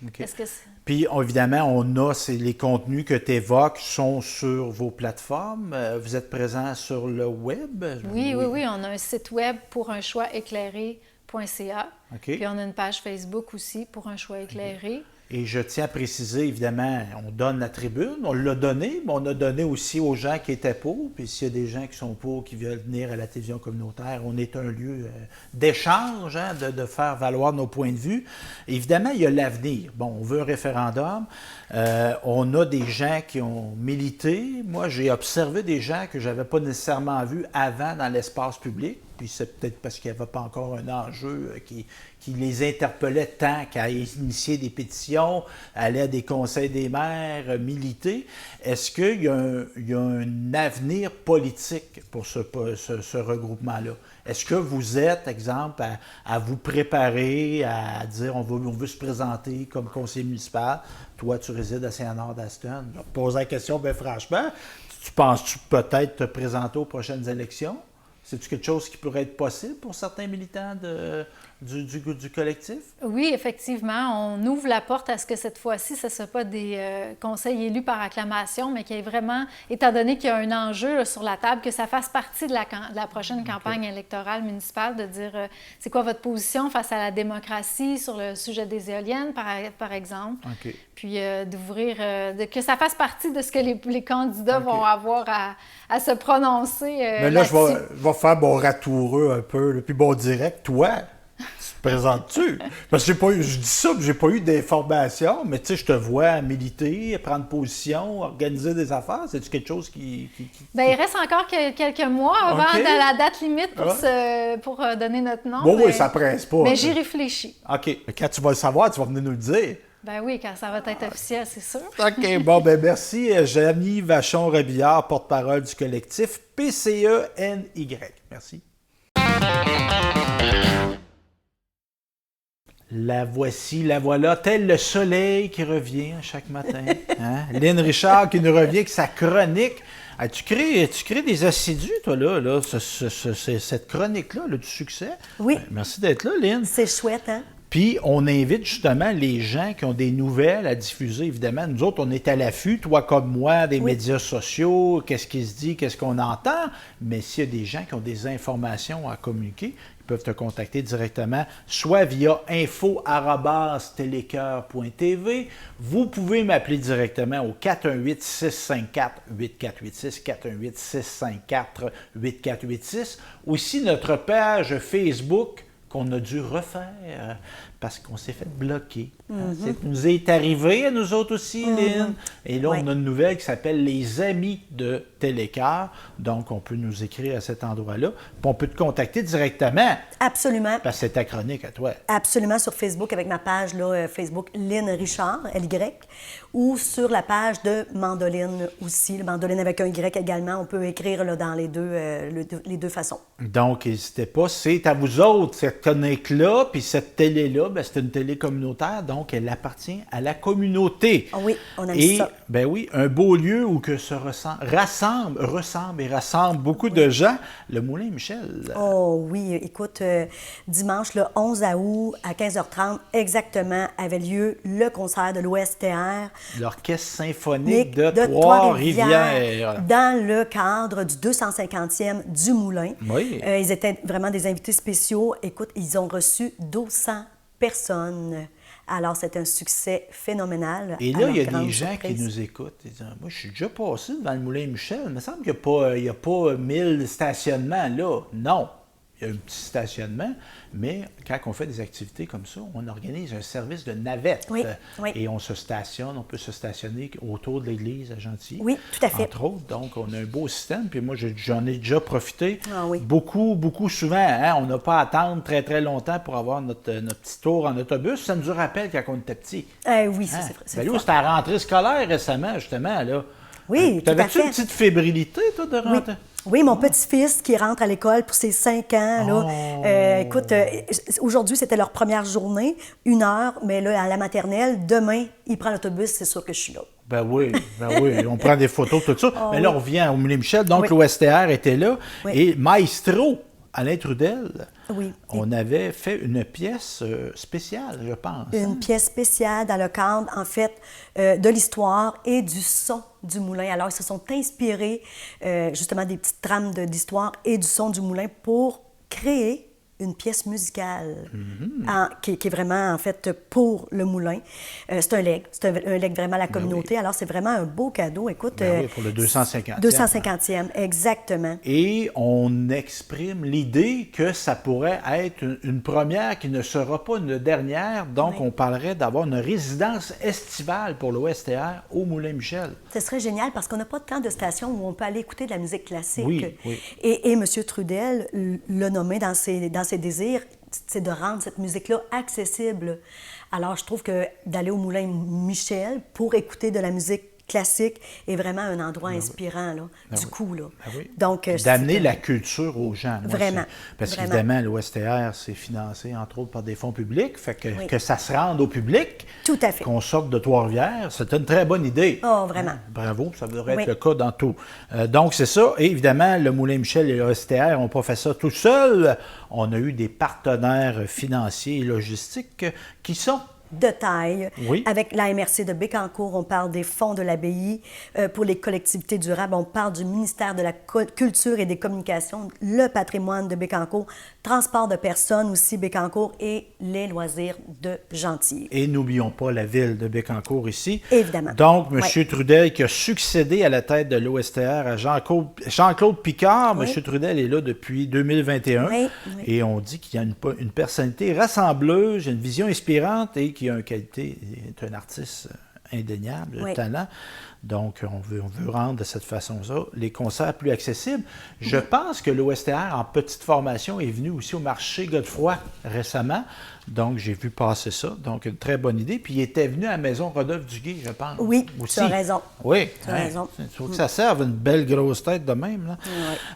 B: OK.
H: Est-ce que c'est...
B: Puis, évidemment, les contenus que tu évoques sont sur vos plateformes. Vous êtes présent sur le web?
H: Oui. On a un site web pour un choix éclairé.ca.
B: OK.
H: Puis on a une page Facebook aussi pour un choix éclairé.
B: Et je tiens à préciser, évidemment, on donne la tribune, on l'a donné, mais on a donné aussi aux gens qui étaient pour. Puis s'il y a des gens qui sont pour, qui veulent venir à la télévision communautaire, on est un lieu d'échange, hein, de faire valoir nos points de vue. Évidemment, il y a l'avenir. Bon, on veut un référendum. On a des gens qui ont milité. Moi, j'ai observé des gens que je n'avais pas nécessairement vus avant dans l'espace public. Puis c'est peut-être parce qu'il n'y avait pas encore un enjeu qui les interpellait tant qu'à initier des pétitions, aller à des conseils des maires, militer. Est-ce qu'il y a un avenir politique pour ce regroupement-là? Est-ce que vous êtes, exemple, à vous préparer, à dire on veut se présenter comme conseiller municipal? Toi, tu résides à Saint-Honor d'Aston. Je vais te poser la question, bien franchement. Tu penses-tu peut-être te présenter aux prochaines élections? C'est-tu quelque chose qui pourrait être possible pour certains militants du collectif?
H: Oui, effectivement. On ouvre la porte à ce que cette fois-ci, ce ne soit pas des conseils élus par acclamation, mais qu'il y ait vraiment, étant donné qu'il y a un enjeu là, sur la table, que ça fasse partie de la prochaine campagne électorale municipale, de dire c'est quoi votre position face à la démocratie sur le sujet des éoliennes, par exemple.
B: OK.
H: Puis d'ouvrir, que ça fasse partie de ce que les candidats vont avoir à se prononcer
B: Mais là, je vais faire mon ratoureux un peu, le plus bon direct. Toi, tu te présentes-tu? Parce que je dis ça, mais j'ai pas eu d'informations, mais tu sais, je te vois militer, prendre position, organiser des affaires. C'est-tu quelque chose qui...
H: Bien, il reste encore quelques mois avant la date limite pour donner notre nom.
B: Bon, oui, ça presse pas.
H: Mais j'y réfléchis.
B: OK. Quand tu vas le savoir, tu vas venir nous le dire.
H: Ben oui, quand ça va être officiel, c'est sûr.
B: OK, bon, ben merci. Janie Vachon-Robillard, porte-parole du collectif PCE-NY. Merci. La voici, la voilà, tel le soleil qui revient chaque matin. Hein? Lynn Richard qui nous revient avec sa chronique. Ah, tu crées des assidus, toi, là cette chronique-là, du succès.
E: Oui.
B: Merci d'être là, Lynn.
E: C'est chouette, hein?
B: Puis, on invite justement les gens qui ont des nouvelles à diffuser, évidemment. Nous autres, on est à l'affût, toi comme moi, des médias sociaux, qu'est-ce qui se dit, qu'est-ce qu'on entend. Mais s'il y a des gens qui ont des informations à communiquer, ils peuvent te contacter directement, soit via info@telecoeur.tv. Vous pouvez m'appeler directement au 418-654-8486, 418-654-8486. Aussi, notre page Facebook, qu'on a dû refaire parce qu'on s'est fait bloquer. Ça nous est arrivé à nous autres aussi, Lynn. Et là, on a une nouvelle qui s'appelle « Les Amis de Télécoeur ». Donc, on peut nous écrire à cet endroit-là. Puis on peut te contacter directement.
E: Absolument.
B: Parce que c'est ta chronique à toi.
E: Absolument, sur Facebook, avec ma page là, Facebook Lynn Richard, LY, ou sur la page de Mandoline aussi, le Mandoline avec un Y également. On peut écrire là, dans les deux façons.
B: Donc, n'hésitez pas, c'est à vous autres, cette chronique-là, puis cette télé-là, ben, c'est une télé communautaire, donc elle appartient à la communauté.
E: Oh oui, on aime ça.
B: Ben oui, un beau lieu où que se rassemble beaucoup de gens. Le Moulin Michel.
E: Oh oui, écoute, dimanche, le 11 août, à 15h30, exactement, avait lieu le concert de l'OSTR.
B: L'Orchestre symphonique de Trois-Rivières.
E: Dans le cadre du 250e du Moulin.
B: Oui.
E: Ils étaient vraiment des invités spéciaux. Écoute, ils ont reçu 200 personnes. Alors, c'est un succès phénoménal.
B: Et là, il y a des gens qui nous écoutent. Ils disent, moi, je suis déjà passé devant le Moulin Michel. Il me semble qu'il n'y a pas 1000 stationnements là. Non. Il y a un petit stationnement, mais quand on fait des activités comme ça, on organise un service de navette.
E: Oui.
B: Et on se stationne, on peut se stationner autour de l'église à Gentilly.
E: Oui, tout à fait.
B: Entre autres, donc on a un beau système. Puis moi, j'en ai déjà profité.
E: Ah oui.
B: Beaucoup souvent. Hein? On n'a pas à attendre très, très longtemps pour avoir notre petit tour en autobus. Ça nous rappelle quand on était petit.
E: Oui,
B: Hein?
E: c'est
B: Ben là, c'était à la rentrée scolaire récemment, justement. Là.
E: Oui, tout à fait.
B: T'avais-tu une petite fébrilité, toi, de rentrer?
E: Oui, mon petit-fils qui rentre à l'école pour ses 5 ans. Là, écoute, aujourd'hui, c'était leur première journée, 1 heure, mais là, à la maternelle, demain, il prend l'autobus, c'est sûr que je suis là.
B: Ben oui, on prend des photos, tout ça. Mais là, on revient au Moulin Michel, donc l'OSTR était là.
E: Oui.
B: Et Maestro, Alain Trudel,
E: oui.
B: On avait fait une pièce spéciale, je pense.
E: Une pièce spéciale dans le cadre, en fait, de l'histoire et du son du moulin. Alors, ils se sont inspirés, justement, des petites trames d'histoire et du son du moulin pour créer une pièce musicale qui est vraiment, en fait, pour le moulin. C'est un legs. C'est un legs vraiment à la communauté. Alors, c'est vraiment un beau cadeau. Écoute,
B: oui, pour le 250e.
E: 250e, exactement.
B: Et on exprime l'idée que ça pourrait être une première qui ne sera pas une dernière. Donc, on parlerait d'avoir une résidence estivale pour l'OSTR au Moulin-Michel.
E: Ce serait génial parce qu'on n'a pas tant de stations où on peut aller écouter de la musique classique.
B: Oui.
E: Et M. Trudel l'a nommé dans ses désirs, c'est de rendre cette musique-là accessible. Alors, je trouve que d'aller au Moulin Michel pour écouter de la musique classique est vraiment un endroit inspirant, là, du coup. Là. Donc,
B: d'amener la culture aux gens. Moi,
E: vraiment.
B: Parce qu'évidemment, l'OSTR, c'est financé, entre autres, par des fonds publics. Fait que ça se rende au public,
E: tout à fait.
B: Qu'on sorte de Trois-Rivières, c'est une très bonne idée.
E: Oh, vraiment.
B: Bravo, ça devrait être le cas dans tout. Donc, c'est ça. Et évidemment, le Moulin-Michel et l'OSTR n'ont pas fait ça tout seuls. On a eu des partenaires financiers et logistiques qui sont
E: de taille.
B: Oui.
E: Avec la MRC de Bécancour, on parle des fonds de l'abbaye. Pour les collectivités durables, on parle du ministère de la Culture et des Communications, le patrimoine de Bécancour, transport de personnes aussi Bécancour et les loisirs de Gentilly.
B: Et n'oublions pas la ville de Bécancour ici.
E: Évidemment.
B: Donc, M. Trudel qui a succédé à la tête de l'OSTR à Jean-Claude Picard. M. Trudel est là depuis 2021. Et on dit qu'il y a une personnalité rassembleuse, une vision inspirante et qui a une qualité, est un artiste indéniable, de talent. Donc, on veut rendre de cette façon-là les concerts plus accessibles. Je pense que l'OSTR, en petite formation, est venu aussi au marché Godefroy récemment. Donc, j'ai vu passer ça. Donc, une très bonne idée. Puis, il était venu à la maison Rodolphe-Duguay, je pense.
E: Oui,
B: aussi.
E: tu as raison.
B: Oui.
E: Tu as raison.
B: Il faut que ça serve une belle grosse tête de même.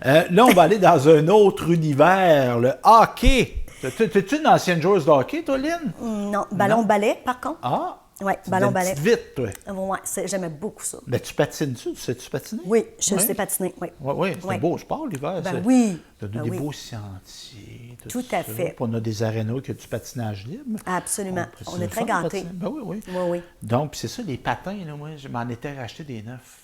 B: Là, là on va aller dans un autre univers, le hockey. T'es-tu une ancienne joueuse de hockey, toi, Lynn?
E: Non, ballon-ballet, par contre.
B: Ah!
E: Oui, ballon-ballet.
B: Vite, toi.
E: Oui, j'aimais beaucoup ça.
B: Mais tu patines-tu? Tu sais-tu patiner?
E: Oui, je sais patiner, oui.
B: Oui, c'est un beau sport, l'hiver.
E: Ben oui.
B: Tu as
E: Ben
B: des
E: oui.
B: beaux sentiers.
E: Tout à fait.
B: Puis on a des arénas qui ont du patinage libre.
E: Absolument.
B: Oh,
E: On est très gâtés.
B: Ben oui, oui.
E: Oui, oui.
B: Donc, puis c'est ça, les patins, là, moi, je m'en étais racheté des neufs.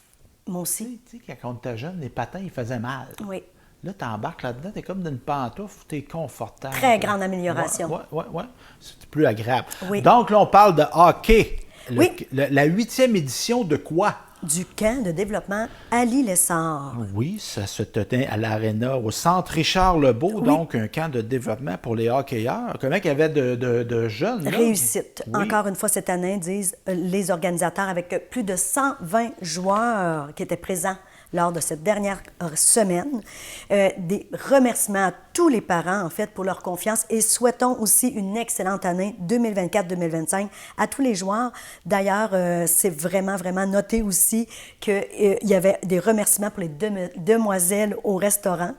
E: Moi aussi.
B: Tu sais, quand on était jeune, les patins, ils faisaient mal.
E: Oui.
B: Là, tu embarques là-dedans, tu es comme dans une pantoufle, tu es confortable.
E: Très grande amélioration.
B: Oui. C'est plus agréable.
E: Oui.
B: Donc, là, on parle de hockey.
E: Oui.
B: La 8e édition de quoi?
E: Du camp de développement Ali Lessard.
B: Oui, ça se tenait à l'Arena, au centre Richard-Lebeau, donc un camp de développement pour les hockeyeurs. Comment il y avait de jeunes? Là?
E: Réussite.
B: Oui.
E: Encore une fois, cette année, disent les organisateurs, avec plus de 120 joueurs qui étaient présents lors de cette dernière semaine. Des remerciements à tous les parents, en fait, pour leur confiance et souhaitons aussi une excellente année 2024-2025 à tous les joueurs. D'ailleurs, c'est vraiment, vraiment noté aussi qu'il y avait des remerciements pour les demoiselles au restaurant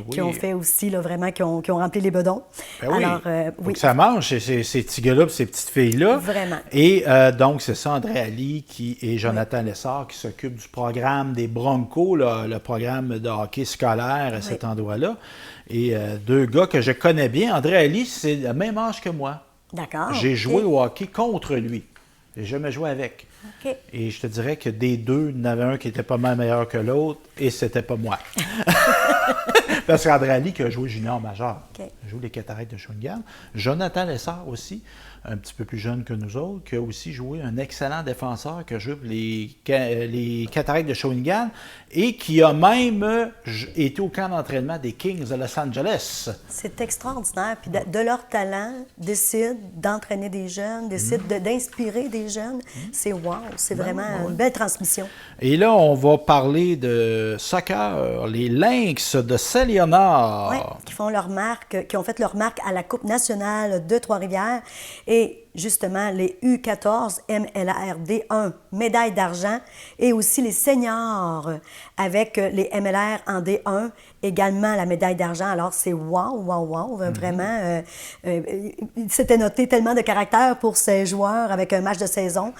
E: qui ont fait aussi, là, vraiment, qui ont rempli les bedons.
B: Ben oui.
E: Alors,
B: Faut que ça mange, ces petits gars-là et ces petites filles-là.
E: Vraiment.
B: Et donc, c'est ça, André Ali et Jonathan Lessard qui s'occupent du programme des Broncos, là, le programme de hockey scolaire à cet endroit-là. Et deux gars que je connais bien. André Ali, c'est le même âge que moi.
E: D'accord.
B: J'ai joué au hockey contre lui. J'ai jamais joué avec.
E: OK.
B: Et je te dirais que des deux, il y en avait un qui était pas mal meilleur que l'autre, et c'était pas moi. Parce qu'André Ali, qui a joué junior majeur,
E: OK.
B: il a joué les Cataractes de Shawinigan. Jonathan Lessard aussi, un petit peu plus jeune que nous autres, qui a aussi joué un excellent défenseur qui a joué pour les Cataractes de Shawinigan et qui a même été au camp d'entraînement des Kings de Los Angeles.
E: C'est extraordinaire. Puis de leur talent, décident d'entraîner des jeunes, décident d'inspirer des jeunes. C'est wow. C'est vraiment une belle transmission.
B: Et là, on va parler de soccer, les Lynx de Saint-Léonard.
E: Oui, qui ont fait leur marque à la Coupe nationale de Trois-Rivières. Et justement, les U14 MLRD1, médaille d'argent, et aussi les seniors avec les MLR en D1, également la médaille d'argent. Alors, c'est wow. Vraiment, c'était noté tellement de caractère pour ces joueurs avec un match de saison.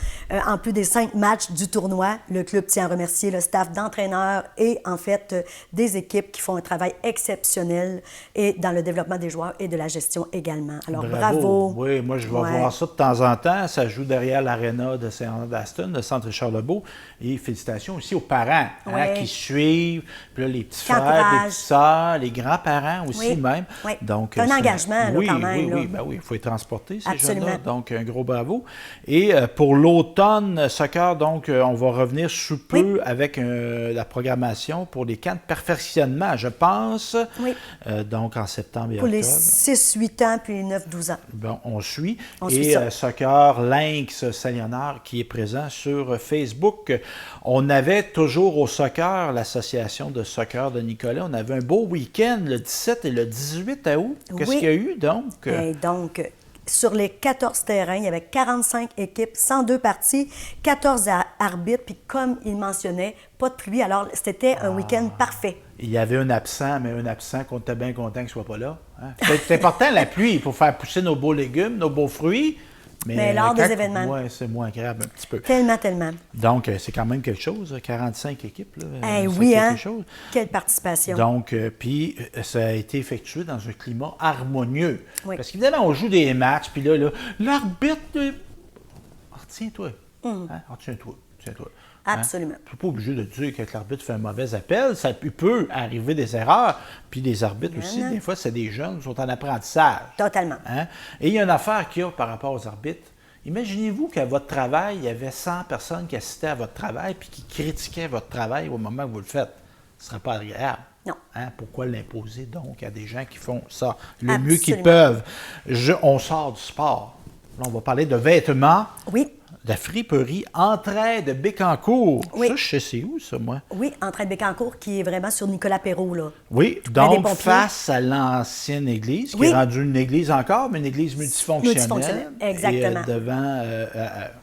E: En plus des 5 matchs du tournoi, le club tient à remercier le staff d'entraîneurs et, en fait, des équipes qui font un travail exceptionnel et dans le développement des joueurs et de la gestion également. Alors, bravo.
B: Oui, moi, je vais voir ça de temps en temps. Ça joue derrière l'aréna de Saint-Andaston, le centre Richard-Lebeau. Et félicitations aussi aux parents qui suivent. Puis là, les petits frères, les petites sœurs, les grands-parents aussi même.
E: Oui.
B: Donc,
E: un engagement, là, quand même.
B: Oui, ben oui, il faut les transporter, ces
E: Absolument.
B: jeunes-là. Donc, un gros bravo. Et pour l'automne soccer, donc, on va revenir sous peu avec la programmation pour les camps de perfectionnement, je pense.
E: Oui.
B: Donc, en septembre et
E: Pour
B: octobre.
E: les 6-8 ans puis les 9-12 ans.
B: Bon, on suit.
E: On
B: et
E: suit ça.
B: Soccer Lynx Saint-Léonard qui est présent sur Facebook. On avait toujours au soccer, l'association de soccer de Nicolas, on avait un beau week-end le 17 et le 18 août. Qu'est-ce qu'il y a eu donc?
E: Et donc, sur les 14 terrains, il y avait 45 équipes, 102 parties, 14 arbitres, puis comme il mentionnait, pas de pluie. Alors, c'était un week-end parfait.
B: Il y avait un absent, mais un absent qu'on était bien content qu'il ne soit pas là. Hein? C'est important la pluie pour faire pousser nos beaux légumes, nos beaux fruits.
E: Mais lors des événements.
B: Oui, c'est moins agréable un petit peu.
E: Tellement.
B: Donc, c'est quand même quelque chose, 45 équipes. Là,
E: Oui,
B: quelque chose.
E: Quelle participation.
B: Donc, puis ça a été effectué dans un climat harmonieux.
E: Oui.
B: Parce qu'évidemment, on joue des matchs, puis là l'arbitre... Retiens-toi. Hein? Retiens-toi.
E: Absolument.
B: Tu n'es pas obligé de dire que l'arbitre fait un mauvais appel. Ça peut arriver des erreurs. Puis les arbitres aussi, des fois, c'est des jeunes qui sont en apprentissage.
E: Totalement.
B: Hein? Et il y a une affaire qu'il y a par rapport aux arbitres. Imaginez-vous qu'à votre travail, il y avait 100 personnes qui assistaient à votre travail puis qui critiquaient votre travail au moment où vous le faites. Ce ne serait pas agréable.
E: Non.
B: Hein? Pourquoi l'imposer donc à des gens qui font ça le mieux qu'ils peuvent? On sort du sport. Là, on va parler de vêtements.
E: Oui.
B: De la friperie Entraide de Bécancour.
E: Oui.
B: Ça, je sais c'est où, ça, moi?
E: Oui, Entraide Bécancour, qui est vraiment sur Nicolas Perrault, là.
B: Oui,
E: Tout près des
B: donc
E: pompiers.
B: face à l'ancienne église, qui est rendue une église encore, mais une église multifonctionnelle.
E: Exactement.
B: Et devant,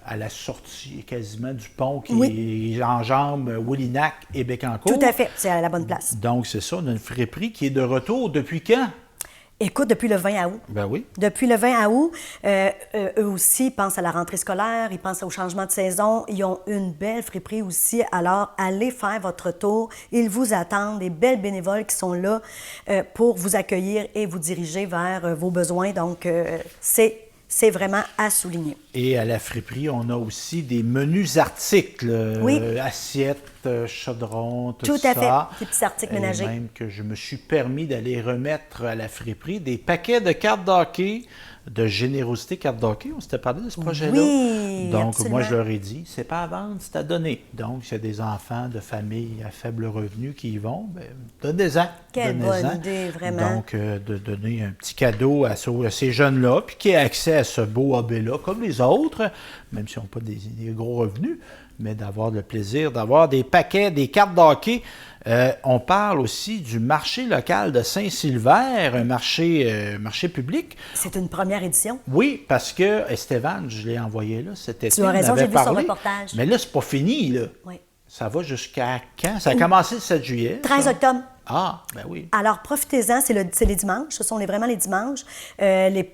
B: à la sortie quasiment du pont qui enjambe Woolinac et Bécancour.
E: Tout à fait, c'est à la bonne place.
B: Donc, c'est ça, on a une friperie qui est de retour depuis quand?
E: Écoute, depuis le 20 août.
B: Ben oui.
E: Depuis le 20 août, eux aussi pensent à la rentrée scolaire, ils pensent au changement de saison. Ils ont une belle friperie aussi. Alors, allez faire votre tour. Ils vous attendent, des belles bénévoles qui sont là pour vous accueillir et vous diriger vers vos besoins. Donc, c'est vraiment à souligner.
B: Et à la friperie, on a aussi des menus articles, assiettes, chaudrons, tout ça.
E: Tout à fait, des petits articles ménagers.
B: Même que je me suis permis d'aller remettre à la friperie des paquets de cartes d'hockey, de générosité cartes d'hockey. On s'était parlé de ce projet-là.
E: Oui,
B: Donc,
E: absolument.
B: moi, je leur ai dit, c'est pas à vendre, c'est à donner. Donc, s'il y a des enfants de familles à faible revenu qui y vont, bien, donnez-en.
E: Quelle bonne idée, vraiment.
B: Donc, de donner un petit cadeau à ces jeunes-là, puis qui aient accès à ce beau hobby-là, comme les autres, même s'ils n'ont pas des gros revenus, mais d'avoir le plaisir d'avoir des paquets, des cartes d'hockey. On parle aussi du marché local de Saint-Sylvère, un marché public.
E: C'est une première édition.
B: Oui, parce que Esteban, je l'ai envoyé là cet été.
E: Tu as raison, j'ai vu son
B: parlé.
E: reportage.
B: Mais là, c'est pas fini, là.
E: Oui.
B: Ça va jusqu'à quand? Ça a commencé le 7 juillet.
E: 13
B: ça?
E: octobre.
B: Ah, ben oui.
E: Alors, profitez-en, c'est les dimanches, ce sont vraiment les dimanches.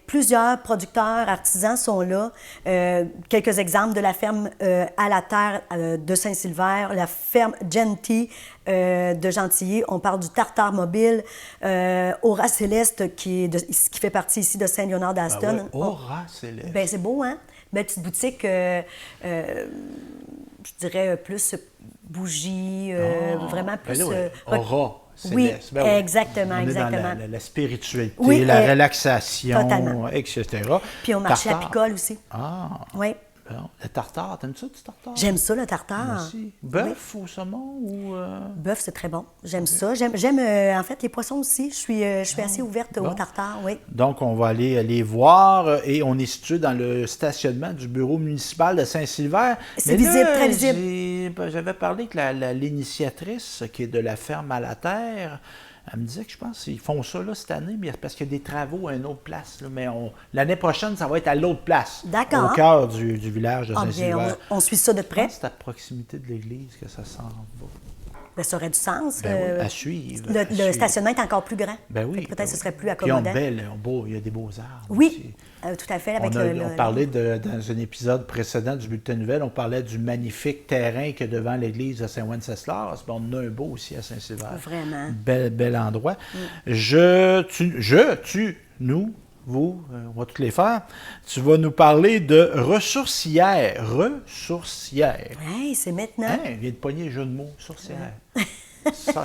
E: Plusieurs producteurs, artisans sont là. Quelques exemples de la ferme à la terre de Saint-Sylvère, la ferme Genty de Gentilly. On parle du tartare mobile, Aura Céleste qui fait partie ici de Saint-Léonard d'Aston.
B: Ben ouais, Aura Céleste.
E: Ben, c'est beau, hein? Belle petite boutique, je dirais plus bougie, vraiment plus...
B: Ben là, Aura.
E: Oui,
B: Céleste. Ben oui,
E: exactement,
B: on est
E: exactement.
B: dans la spiritualité,
E: Oui,
B: la relaxation,
E: totalement.
B: etc.
E: Puis on marchait à
B: Tartare.
E: Picole aussi.
B: Ah,
E: Oui.
B: bon. Le tartare, t'aimes ça du tartare?
E: J'aime ça, le
B: Moi
E: tartare.
B: aussi. Bœuf ou saumon ou...
E: Bœuf, c'est très bon. J'aime ça. J'aime en fait, les poissons aussi. Je suis assez ouverte au
B: bon.
E: tartare, oui.
B: Donc, on va aller les voir et on est situé dans le stationnement du bureau municipal de Saint-Sylvère.
E: C'est
B: Mais
E: visible,
B: là,
E: très visible.
B: J'avais parlé que l'initiatrice qui est de la ferme à la terre, elle me disait que je pense qu'ils font ça là, cette année, mais parce qu'il y a des travaux à une autre place. Là, mais l'année prochaine, ça va être à l'autre place.
E: D'accord.
B: Au cœur du village de
E: Ah, bien,
B: Saint-Sylvère.
E: on suit ça de
B: Je
E: près.
B: pense que c'est à proximité de l'église que ça s'en va.
E: Ben, ça aurait du sens.
B: Ben oui, à suivre.
E: Le
B: à suivre.
E: stationnement est encore plus grand.
B: Ben oui.
E: Fait que peut-être ce serait plus
B: Puis
E: accommodant.
B: il y a des beaux arbres.
E: Oui,
B: aussi.
E: tout à fait. Avec
B: On parlait dans un épisode précédent du Bulletin Nouvelle, on parlait du magnifique terrain qu'il y a devant l'église de Saint-Wenceslas. On en a un beau aussi à Saint-Sylvère.
E: Vraiment.
B: Bel endroit. Nous, vous, on va toutes les faire. Tu vas nous parler de ressourcière. Ressourcière.
E: Hey, c'est maintenant.
B: Hein? Il vient de pogner le jeu de mots. Sourcière.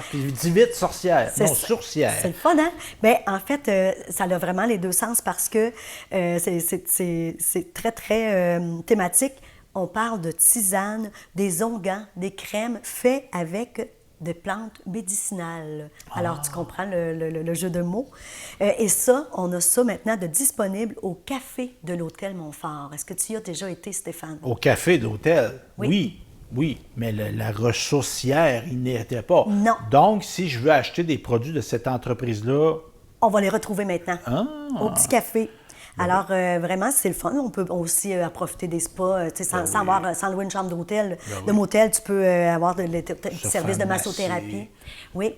B: Puis dis vite sorcière.
E: C'est
B: Non,
E: ça.
B: sourcière.
E: C'est le fun, hein? Bien, en fait, ça a vraiment les deux sens parce que c'est très, très thématique. On parle de tisane, des onguents, des crèmes faits avec des plantes médicinales. Alors, tu comprends le jeu de mots. Et ça, on a ça maintenant de disponible au café de l'Hôtel Montfort. Est-ce que tu y as déjà été, Stéphane?
B: Au café d'hôtel,
E: Oui.
B: oui, mais la ressourcière, il n'y était pas.
E: Non.
B: Donc, si je veux acheter des produits de cette entreprise-là...
E: On va les retrouver maintenant.
B: Ah.
E: Au petit café. Alors, vraiment, c'est le fun. On peut aussi profiter des spas, tu sais, sans louer une chambre d'hôtel. De motel, tu peux avoir des services de
B: faire
E: massothérapie.
B: masser.
E: Oui.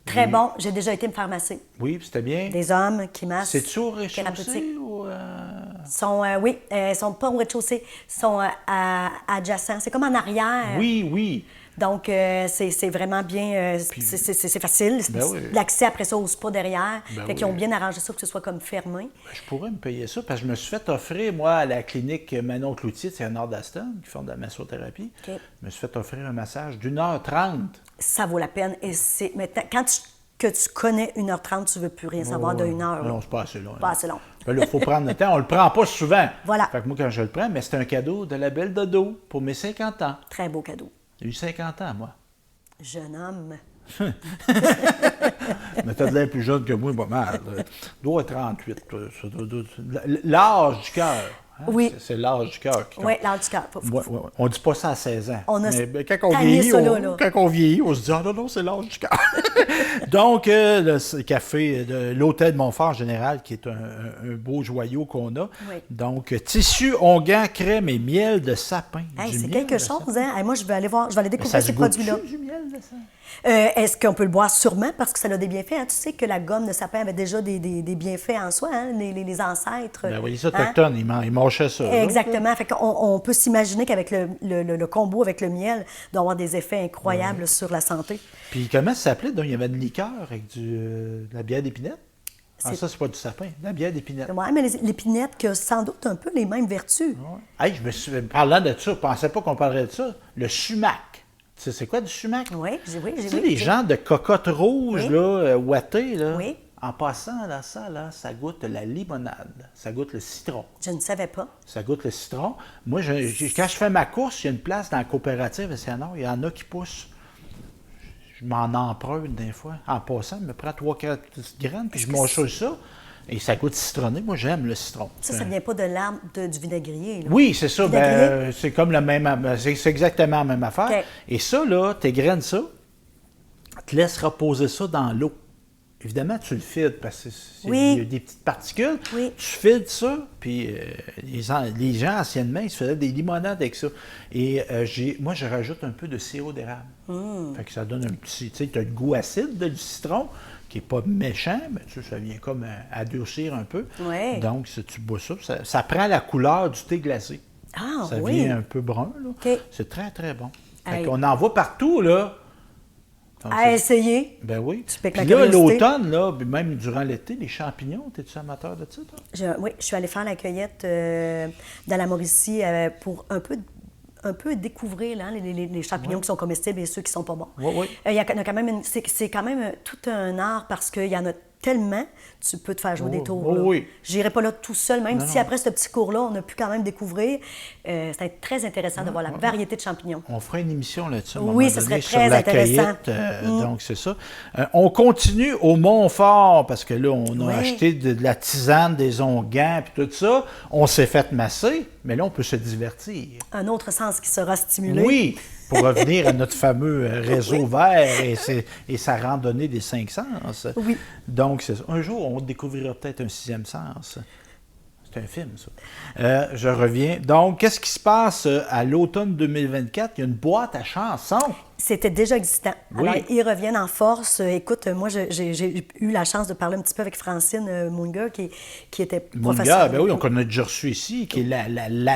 E: Très bon. J'ai déjà été me faire masser.
B: Oui, c'était bien.
E: Des hommes qui massent.
B: C'est-tu au rez-de-chaussée
E: thérapeutiques.
B: ou...
E: Oui, ils sont pas au rez-de-chaussée. Ils sont adjacents. C'est comme en arrière.
B: Oui.
E: Donc, c'est vraiment bien... c'est facile.
B: Ben oui.
E: L'accès après ça au spa derrière.
B: Ben
E: Fait qu'ils ont
B: oui.
E: bien arrangé ça pour que ce soit comme fermé.
B: Je pourrais me payer ça parce que je me suis fait offrir, moi, à la clinique Manon Cloutier, c'est un nord d'Aston, qui font de la massothérapie.
E: OK.
B: Je me suis fait offrir un massage d'1h30.
E: Ça vaut la peine. Et c'est maintenant, que tu connais 1h30, tu ne veux plus rien savoir de 1 heure.
B: Non, c'est pas assez long.
E: Pas assez long.
B: Ben là, il faut prendre le temps. On le prend pas souvent.
E: Voilà.
B: Fait que moi, quand je le prends, mais c'est un cadeau de la belle Dodo pour mes 50 ans.
E: Très beau cadeau.
B: J'ai eu 50 ans, moi.
E: Jeune homme.
B: Mais t'as de l'air plus jeune que moi, pas mal. Doit être 38. L'âge du cœur.
E: Oui.
B: C'est l'âge du cœur qui compte.
E: Oui, l'âge du cœur.
B: Ouais. On ne dit pas ça à 16 ans.
E: On a
B: Mais quand on
E: tanné
B: vieillit,
E: ça là.
B: quand on vieillit, on se dit « Ah non, c'est l'âge du cœur. » Donc, le café de l'Hôtel Montfort Général, qui est un beau joyau qu'on a.
E: Oui.
B: Donc, tissu, onguent, crème et miel de sapin.
E: Hey,
B: Du
E: c'est
B: miel
E: quelque
B: de
E: chose,
B: sapin.
E: hein? Hey, moi, je vais aller voir, je vais aller
B: Mais
E: découvrir
B: ça
E: ces
B: se goûte-tu,
E: produits-là.
B: du miel de sapin?
E: Est-ce qu'on peut le boire? Sûrement, parce que ça a des bienfaits. Hein? Tu sais que la gomme de sapin avait déjà des bienfaits en soi, hein? les ancêtres.
B: Ben oui, les
E: hein?
B: Autochtones, ils mangeaient ça. là.
E: Exactement. Fait qu'on peut s'imaginer qu'avec le combo avec le miel, il doit avoir des effets incroyables sur la santé.
B: Puis comment ça s'appelait? Donc, il y avait de liqueur avec de la bière d'épinette? Ah, ça, c'est pas du sapin, de la bière d'épinette.
E: Oui, mais l'épinette qui a sans doute un peu les mêmes vertus.
B: Ouais. Hey, je me suis parlant de ça, je ne pensais pas qu'on parlerait de ça. Le sumac. Tu sais, c'est quoi du sumac?
E: Oui, j'ai
B: Tu sais, les gens de cocottes rouges,
E: Oui.
B: là, ouatées, là.
E: Oui.
B: En passant, là, ça goûte la limonade. Ça goûte le citron.
E: Je ne savais pas.
B: Ça goûte le citron. Moi, quand je fais ma course, il y a une place dans la coopérative SNR, il y en a qui poussent. Je m'en emprunte des fois. En passant, je me prends 3-4 graines, puis je mange ça. Et ça goûte citronné. Moi, j'aime le citron.
E: Ça ne vient pas de l'arbre du vinaigrier. Là.
B: Oui, c'est ça.
E: Vinaigrier?
B: C'est comme le même. C'est exactement la même affaire.
E: OK.
B: Et ça, là, tes graines, ça, tu laisses reposer ça dans l'eau. Évidemment, tu le filtres parce qu'il
E: Oui.
B: y a des petites particules.
E: Oui.
B: Tu filtres ça, puis les gens, anciennement, ils se faisaient des limonades avec ça. Et moi, je rajoute un peu de sirop d'érable. Fait que ça donne un petit... Tu sais, tu as le goût acide du citron, qui n'est pas méchant, mais tu sais, ça vient comme adoucir un peu.
E: Ouais.
B: Donc, si tu bois ça, ça prend la couleur du thé glacé.
E: Ah,
B: Ça
E: oui.
B: vient un peu brun, là.
E: OK.
B: C'est très, très bon. Fait
E: Hey.
B: qu'on en voit partout, là. Donc,
E: À essayer.
B: ben oui.
E: Tu piques
B: Puis
E: la
B: là,
E: curiosité.
B: l'automne, là, puis même durant l'été, les champignons, t'es-tu amateur de ça, toi?
E: Oui, je suis allée faire la cueillette dans la Mauricie pour un peu découvrir là, les champignons qui sont comestibles et ceux qui sont pas bons.
B: Oui, oui.
E: Il y a quand même c'est quand même tout un art parce qu'il y en a tellement, tu peux te faire jouer des tours.
B: oh
E: là.
B: oui.
E: J'irai pas là tout seul, même
B: Non,
E: si
B: non.
E: après ce petit cours-là, on a pu quand même découvrir. C'est très intéressant de voir la variété de champignons.
B: On fera une émission là-dessus.
E: Oui, ce serait
B: sur
E: très
B: la
E: intéressant.
B: cueillette, donc, c'est ça. On continue au Montfort, parce que là, on a
E: Oui.
B: acheté de la tisane, des onguents, puis tout ça. On s'est fait masser, mais là, on peut se divertir.
E: Un autre sens qui sera stimulé.
B: Oui, pour revenir à notre fameux réseau vert et sa randonnée des 5 sens.
E: Oui.
B: Donc, c'est ça. Un jour, on découvrira peut-être un 6e sens. C'est un film, ça. Je reviens. Donc, qu'est-ce qui se passe à l'automne 2024? Il y a une boîte à chansons.
E: C'était déjà existant.
B: Oui.
E: Alors, ils reviennent en force. Écoute, moi, j'ai eu la chance de parler un petit peu avec Francine Munger, qui était professeure.
B: Munga, ben oui, on a déjà reçu ici, qui est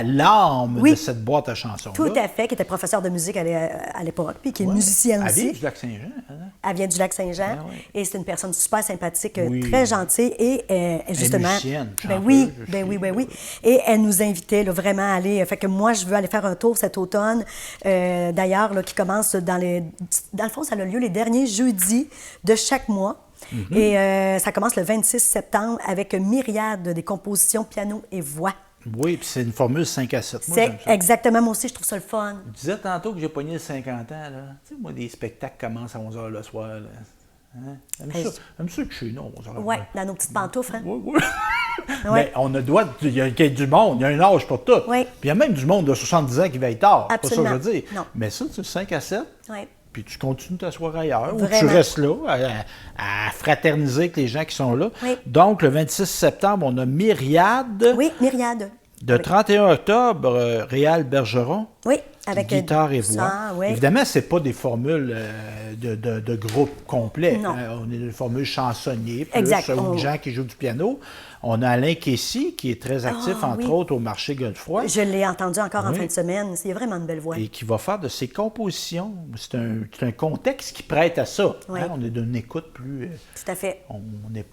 B: l'âme
E: Oui.
B: de cette boîte à chansons.
E: Tout à fait, qui était professeure de musique à l'époque, puis qui est musicienne
B: Elle vient
E: aussi.
B: du Lac-Saint-Jean. Hein?
E: Elle vient du Lac-Saint-Jean.
B: Ah oui.
E: Et c'est une personne super sympathique,
B: Oui.
E: très gentille. Et justement.
B: musicienne,
E: Ben oui,
B: chanteuse,
E: ben oui. Et elle nous invitait là, vraiment à aller. Fait que moi, je veux aller faire un tour cet automne. D'ailleurs, là, qui commence dans le fond, ça a lieu les derniers jeudis de chaque mois.
B: Mm-hmm.
E: Et ça commence le 26 septembre avec myriade des compositions piano et voix.
B: Oui, puis c'est une formule 5 à 7. Moi,
E: C'est
B: j'aime ça.
E: exactement, moi aussi, je trouve ça le fun.
B: Je disais tantôt que j'ai pogné le 50 ans. Là. Tu sais, moi, des spectacles commencent à 11h le soir. Là. Hein? J'aime ça que chez nous, 11h.
E: Oui, dans nos petites pantoufles. Hein?
B: Oui, oui.
E: Ouais.
B: Mais on a droit, il y a du monde, il y a un âge pour tout.
E: Oui.
B: Puis il y a même du monde de 70 ans qui veille tard. C'est pas ça que je
E: Absolument.
B: veux dire.
E: Non.
B: Mais ça, c'est 5 à 7.
E: Oui.
B: Puis tu continues ta soirée ailleurs, ou tu
E: Vraiment.
B: restes là à fraterniser avec les gens qui sont là.
E: Oui.
B: Donc, le 26 septembre, on a Myriade.
E: Oui, myriade.
B: De 31 octobre, Réal Bergeron.
E: Oui, avec
B: guitare et voix.
E: ça, oui.
B: Évidemment, ce n'est pas des formules de groupe complet.
E: Non.
B: On est des formules chansonniers, plus
E: Exact.
B: ou gens qui jouent du piano. On a Alain Kessy, qui est très actif,
E: Ah,
B: entre
E: oui.
B: autres, au marché Godefroy.
E: Je l'ai entendu encore en
B: Oui.
E: fin de semaine. C'est vraiment une belle voix.
B: Et qui va faire de ses compositions. C'est un contexte qui prête à ça.
E: Oui.
B: Hein, on est d'une écoute plus...
E: Tout à fait.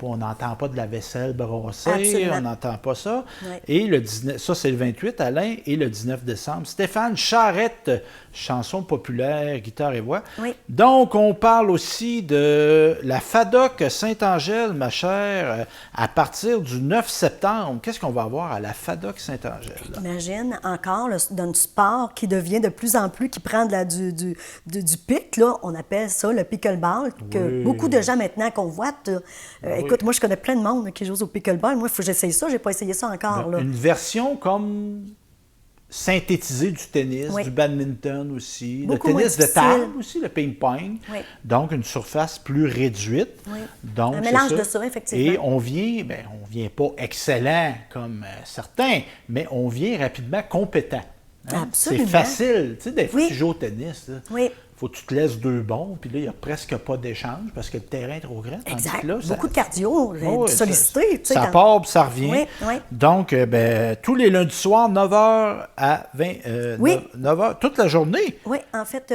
B: On n'entend pas de la vaisselle brassée,
E: Absolument.
B: on n'entend pas ça.
E: Oui.
B: Et le 19, ça, c'est le 28, Alain, et le 19 décembre, Stéphane Charrette, chanson populaire, guitare et voix.
E: Oui.
B: Donc, on parle aussi de la FADOC Saint-Angèle, ma chère, à partir du 9 septembre. Qu'est-ce qu'on va avoir à la FADOC Saint-Angèle?
E: Imagine encore d'un sport qui devient de plus en plus, qui prend du pic, là. On appelle ça le pickleball, que beaucoup de gens maintenant convoitent. Écoute, moi, je connais plein de monde qui joue au pickleball. Moi, il faut que j'essaye ça. J'ai pas essayé ça encore. Là.
B: Une version comme synthétisée du tennis, du badminton aussi,
E: Beaucoup
B: le tennis de
E: difficile.
B: table aussi, le ping-pong.
E: Oui.
B: Donc, une surface plus réduite.
E: Oui.
B: Donc,
E: Un
B: c'est
E: mélange de ça, effectivement.
B: Et on vient pas excellent comme certains, mais on vient rapidement compétent. Hein?
E: Absolument.
B: C'est facile. Tu sais, des fois,
E: Oui.
B: tu joues au tennis. Là.
E: Oui.
B: Faut que tu te laisses 2 bons, puis là, il n'y a presque pas d'échange parce que le terrain est trop grand. Tandis
E: Exact.
B: que là,
E: Beaucoup de cardio,
B: Oh,
E: de sollicité. tu sais,
B: ça
E: quand-
B: part puis ça revient.
E: Oui, oui.
B: Donc, tous les lundis soirs, 9h à 20
E: Oui.
B: 9h, toute la journée.
E: Oui, en fait,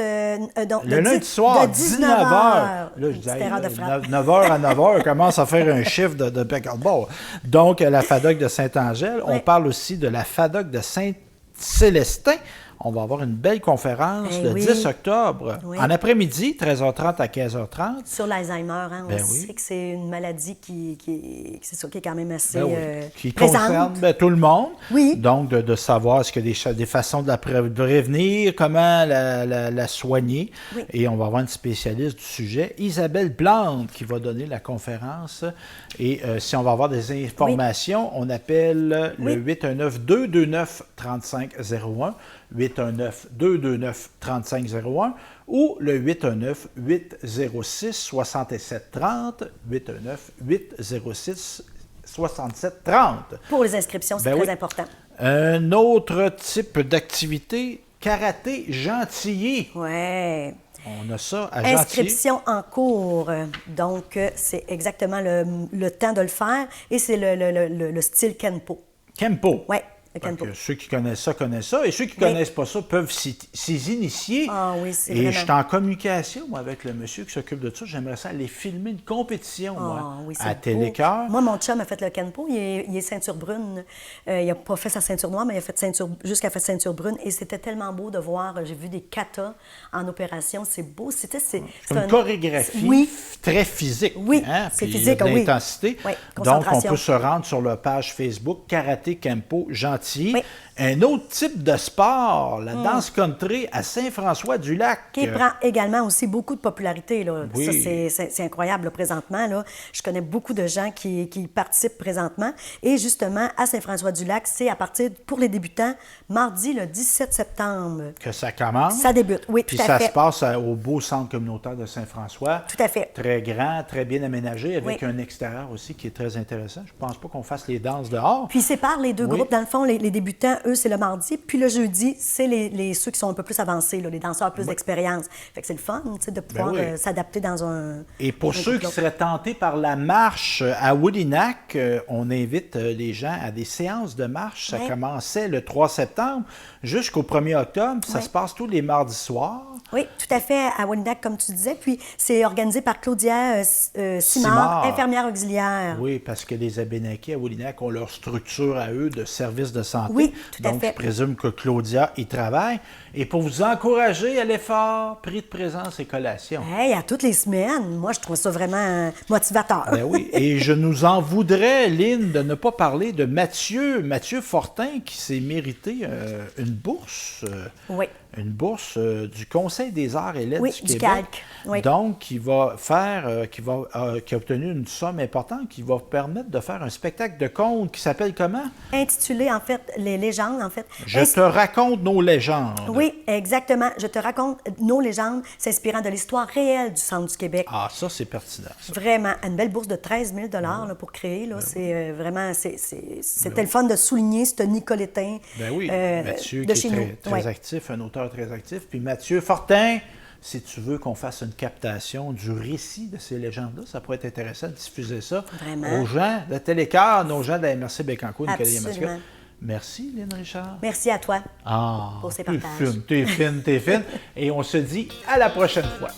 E: donc,
B: Le lundi soir,
E: de
B: 19h.
E: 19h.
B: Là, je dis,
E: Petite erreur de frappe.
B: 9h à 9h, commence à faire un chiffre de pickleball. Donc, la FADOC de Saint-Angèle.
E: Oui.
B: On parle aussi de la FADOC de Saint-Célestin. On va avoir une belle conférence
E: Eh
B: le
E: oui.
B: 10 octobre,
E: Oui.
B: en après-midi, 13h30 à 15h30.
E: Sur l'Alzheimer, hein,
B: Ben
E: on
B: oui.
E: sait que c'est une maladie qui est quand même assez
B: Ben oui, qui
E: présente.
B: concerne tout le monde.
E: Oui.
B: Donc, de savoir est-ce qu'il y a des façons de la prévenir, comment la soigner.
E: Oui.
B: Et on va avoir une spécialiste du sujet, Isabelle Plante, qui va donner la conférence. Et si on va avoir des informations, on appelle le 819-229-3501, 819-229-3501 ou le 819-806-6730, 819-806-6730.
E: Pour les inscriptions, c'est
B: Ben
E: très
B: oui.
E: important.
B: Un autre type d'activité, karaté gentilly.
E: Ouais.
B: On a ça à Gentilly.
E: Inscription en cours. Donc, c'est exactement le temps de le faire et c'est le style Kenpo.
B: Kempo.
E: Oui, le
B: Fait
E: Kenpo.
B: que ceux qui connaissent ça. Et ceux qui ne
E: Oui.
B: connaissent pas ça peuvent s'y initier.
E: Ah oui, c'est
B: Et
E: vraiment...
B: je suis en communication moi, avec le monsieur qui s'occupe de ça. J'aimerais ça aller filmer une compétition moi,
E: Ah oui, c'est
B: à
E: beau.
B: Télécœur.
E: Moi, mon chum a fait le Kenpo. Il est ceinture brune. Il n'a pas fait sa ceinture noire, mais il a fait jusqu'à faire ceinture brune. Et c'était tellement beau de voir. J'ai vu des katas en opération. C'est beau. C'est
B: une chorégraphie
E: Oui.
B: très physique.
E: Oui,
B: hein,
E: c'est
B: puis
E: physique,
B: il y a de
E: oui.
B: l'intensité.
E: Oui,
B: Donc, on
E: concentration.
B: peut se rendre sur la page Facebook Karaté Kempo Gentilly.
E: Oui.
B: Un autre type de sport, la danse country à Saint-François-du-Lac.
E: Qui prend également aussi beaucoup de popularité. Là.
B: Oui.
E: Ça, c'est incroyable là, présentement. Là. Je connais beaucoup de gens qui participent présentement. Et justement, à Saint-François-du-Lac, c'est à partir, pour les débutants, mardi le 17 septembre.
B: Que ça commence.
E: Ça débute, oui,
B: Puis
E: tout à
B: ça
E: fait.
B: se passe au beau centre communautaire de Saint-François.
E: Tout à fait.
B: Très grand, très bien aménagé, avec
E: Oui.
B: un extérieur aussi qui est très intéressant. Je ne pense pas qu'on fasse les danses dehors.
E: Puis ils séparent les deux
B: Oui.
E: groupes. Dans le fond, les débutants, eux, c'est le mardi. Puis le jeudi, c'est ceux qui sont un peu plus avancés, là, les danseurs plus d'expérience. Fait que c'est le fun, tu sais, de pouvoir
B: oui.
E: s'adapter dans un...
B: Et pour
E: dans un
B: ceux
E: groupe
B: qui
E: là.
B: seraient tentés par la marche à Woodinac, on invite les gens à des séances de marche. Ça
E: Oui.
B: commençait le 3 septembre jusqu'au 1er octobre. Ça
E: Oui.
B: se passe tous les mardis soirs.
E: Oui, tout à fait, à Winidac, comme tu disais. Puis c'est organisé par Claudia Simard,
B: Simard.
E: infirmière auxiliaire.
B: Oui, parce que les Abénakis à Woodinac ont leur structure à eux de services de santé.
E: Oui, tout à
B: Donc,
E: fait.
B: je présume que Claudia y travaille. Et pour vous encourager à l'effort, prix de présence et collation.
E: Hey, à toutes les semaines, moi, je trouve ça vraiment motivateur.
B: Ben oui, et je nous en voudrais, Lynn, de ne pas parler de Mathieu Fortin, qui s'est mérité une bourse.
E: Oui.
B: Une bourse du Conseil des arts et lettres
E: Oui,
B: du
E: du
B: Québec.
E: calque, oui.
B: Donc, qui va faire, qui a obtenu une somme importante qui va permettre de faire un spectacle de contes qui s'appelle comment?
E: Intitulé, en fait, Les légendes, en fait.
B: Je te raconte nos légendes.
E: Oui, exactement. Je te raconte nos légendes s'inspirant de l'histoire réelle du Centre du Québec.
B: Ah, ça, c'est pertinent. Ça.
E: Vraiment, une belle bourse de 13 000 là, pour créer. Là, c'est vraiment, c'était le fun de souligner ce Nicolettin
B: Ben oui, Mathieu
E: de
B: qui
E: chez
B: est
E: nous.
B: très
E: Ouais.
B: actif, un auteur très actif. Puis Mathieu Fortin, si tu veux qu'on fasse une captation du récit de ces légendes-là, ça pourrait être intéressant de diffuser ça
E: Vraiment.
B: aux gens de Télécœur, nos gens de la MRC Bécancour, Nicolas Yamaska.
E: Absolument.
B: Merci, Lynn Richard.
E: Merci à toi.
B: Ah,
E: Pour ces
B: t'es
E: partages.
B: fine, t'es fine, t'es fine. Et on se dit à la prochaine fois.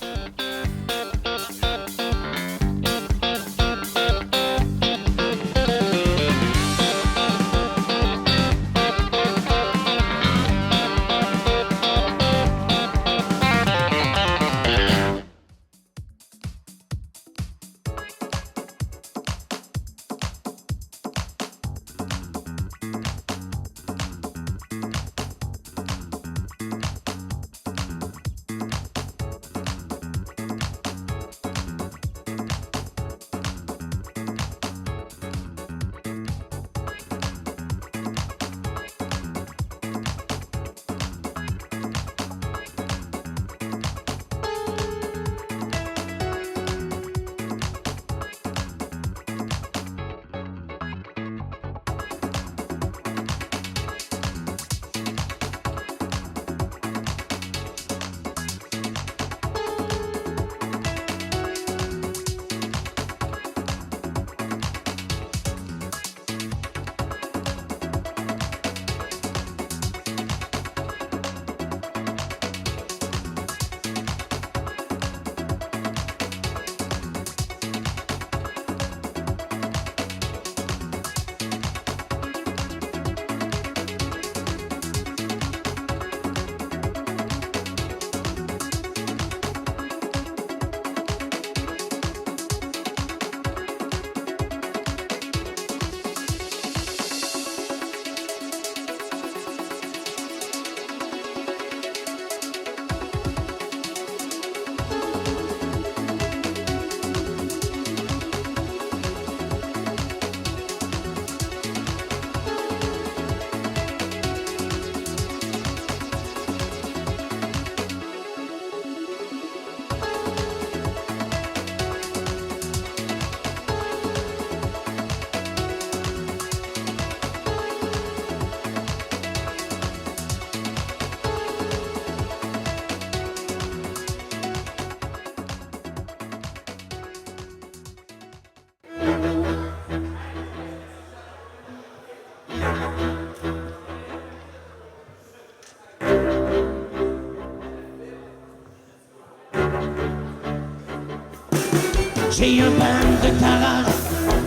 I: J'ai un band de garage,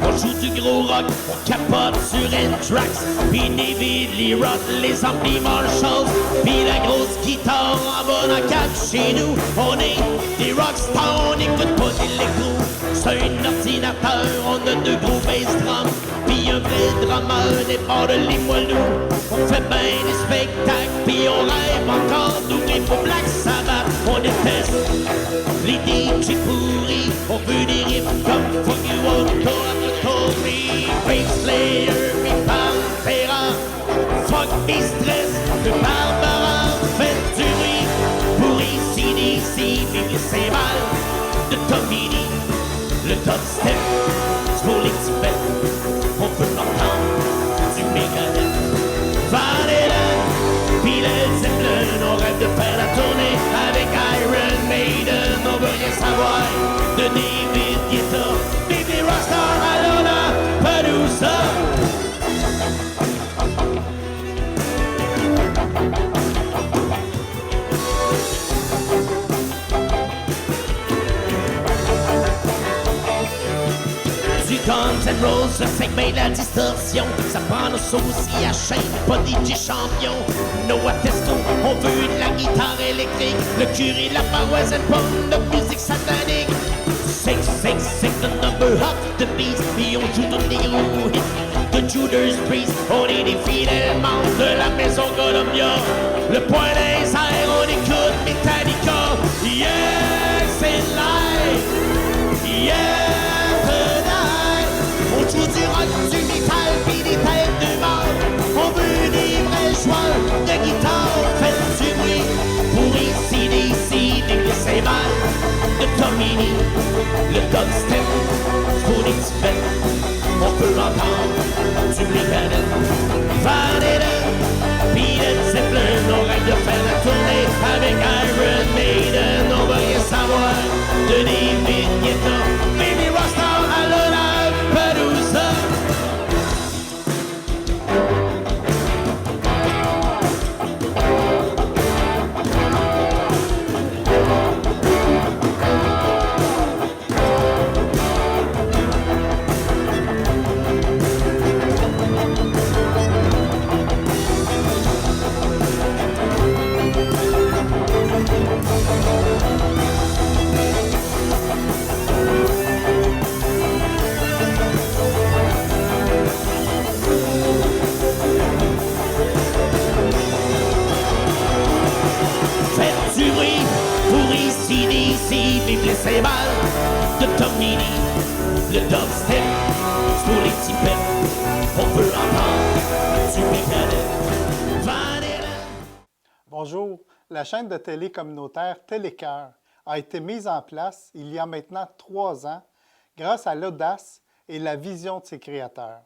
I: on joue du gros rock, on capote sur N-Trax, pis Navy, les Rock, les amplis Marshalls, pis la grosse guitare en bas dans 4 chez nous. On est des rockstars, on écoute pas d'électro, c'est un ordinateur, on a 2 gros bass drums, pis un vrai drummer des bords de Limoilou. On fait ben des spectacles, pis on rêve encore d'ouvrir pour Black Sabbath. On déteste les DJ pourris, on veut des riffs comme Fuck You Won't Go After Corey, Fake Slayer, pis Pantera, Fuck Me Stress, de Barbara, faites du bruit pour ici, d'ici, vive c'est mal, de Tommy Lee, le top step, c'est pour les petits bêtes, on peut l'entendre, du Megadeth, Van Halen, pis Led Zeppelin, on rêve de faire la tournée avec Iron Maiden, on veut rien savoir de David Guetta, Baby Rockstar, Alona, Padusa. Du Guns N' Roses, c'est mais la distorsion, ça prend nos saucis à chaîne, pas DJ champion. Noah Testo, on veut de la guitare électrique, le curé, la paroisse et pomme de musique satanique. 666, the number of the beast, puis on joue tous les gros hits de Judas Priest. On est des fidèles membres de la maison Columbia, le point des airs, on écoute Metallica. Yeah, c'est live, yeah, tonight. On joue du rock, du métal, pis des têtes de mort. On veut des vrais joueurs de guitare, faites du bruit pour ici, d'ici, des c'est mal de Tommy Lee, le dubstep, pour les petits bêtes, on peut entendre du Megadeth, Van Halen, pis Led Zeppelin, on rêve de faire la tournée avec Iron Maiden, on va rien savoir de David Guetta, Baby Rockstar, Alona, Padusa. Faites du bruit pour ici, d'ici, vive les cymbales de Tommy Lee, le dubstep, c'est pour les petits pets, on peut entendre du Megadeth, Van Halen.
J: Bonjour, la chaîne de télé communautaire Télécœur a été mise en place il y a maintenant 3 ans grâce à l'audace et la vision de ses créateurs.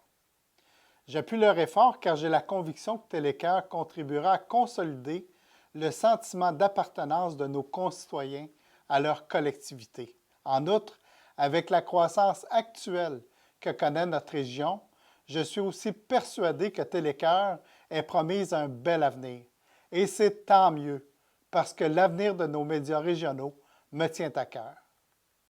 J: J'appuie leur effort car j'ai la conviction que Télécœur contribuera à consolider le sentiment d'appartenance de nos concitoyens à leur collectivité. En outre, avec la croissance actuelle que connaît notre région, je suis aussi persuadé que Télécœur est promise un bel avenir. Et c'est tant mieux, parce que l'avenir de nos médias régionaux me tient à cœur.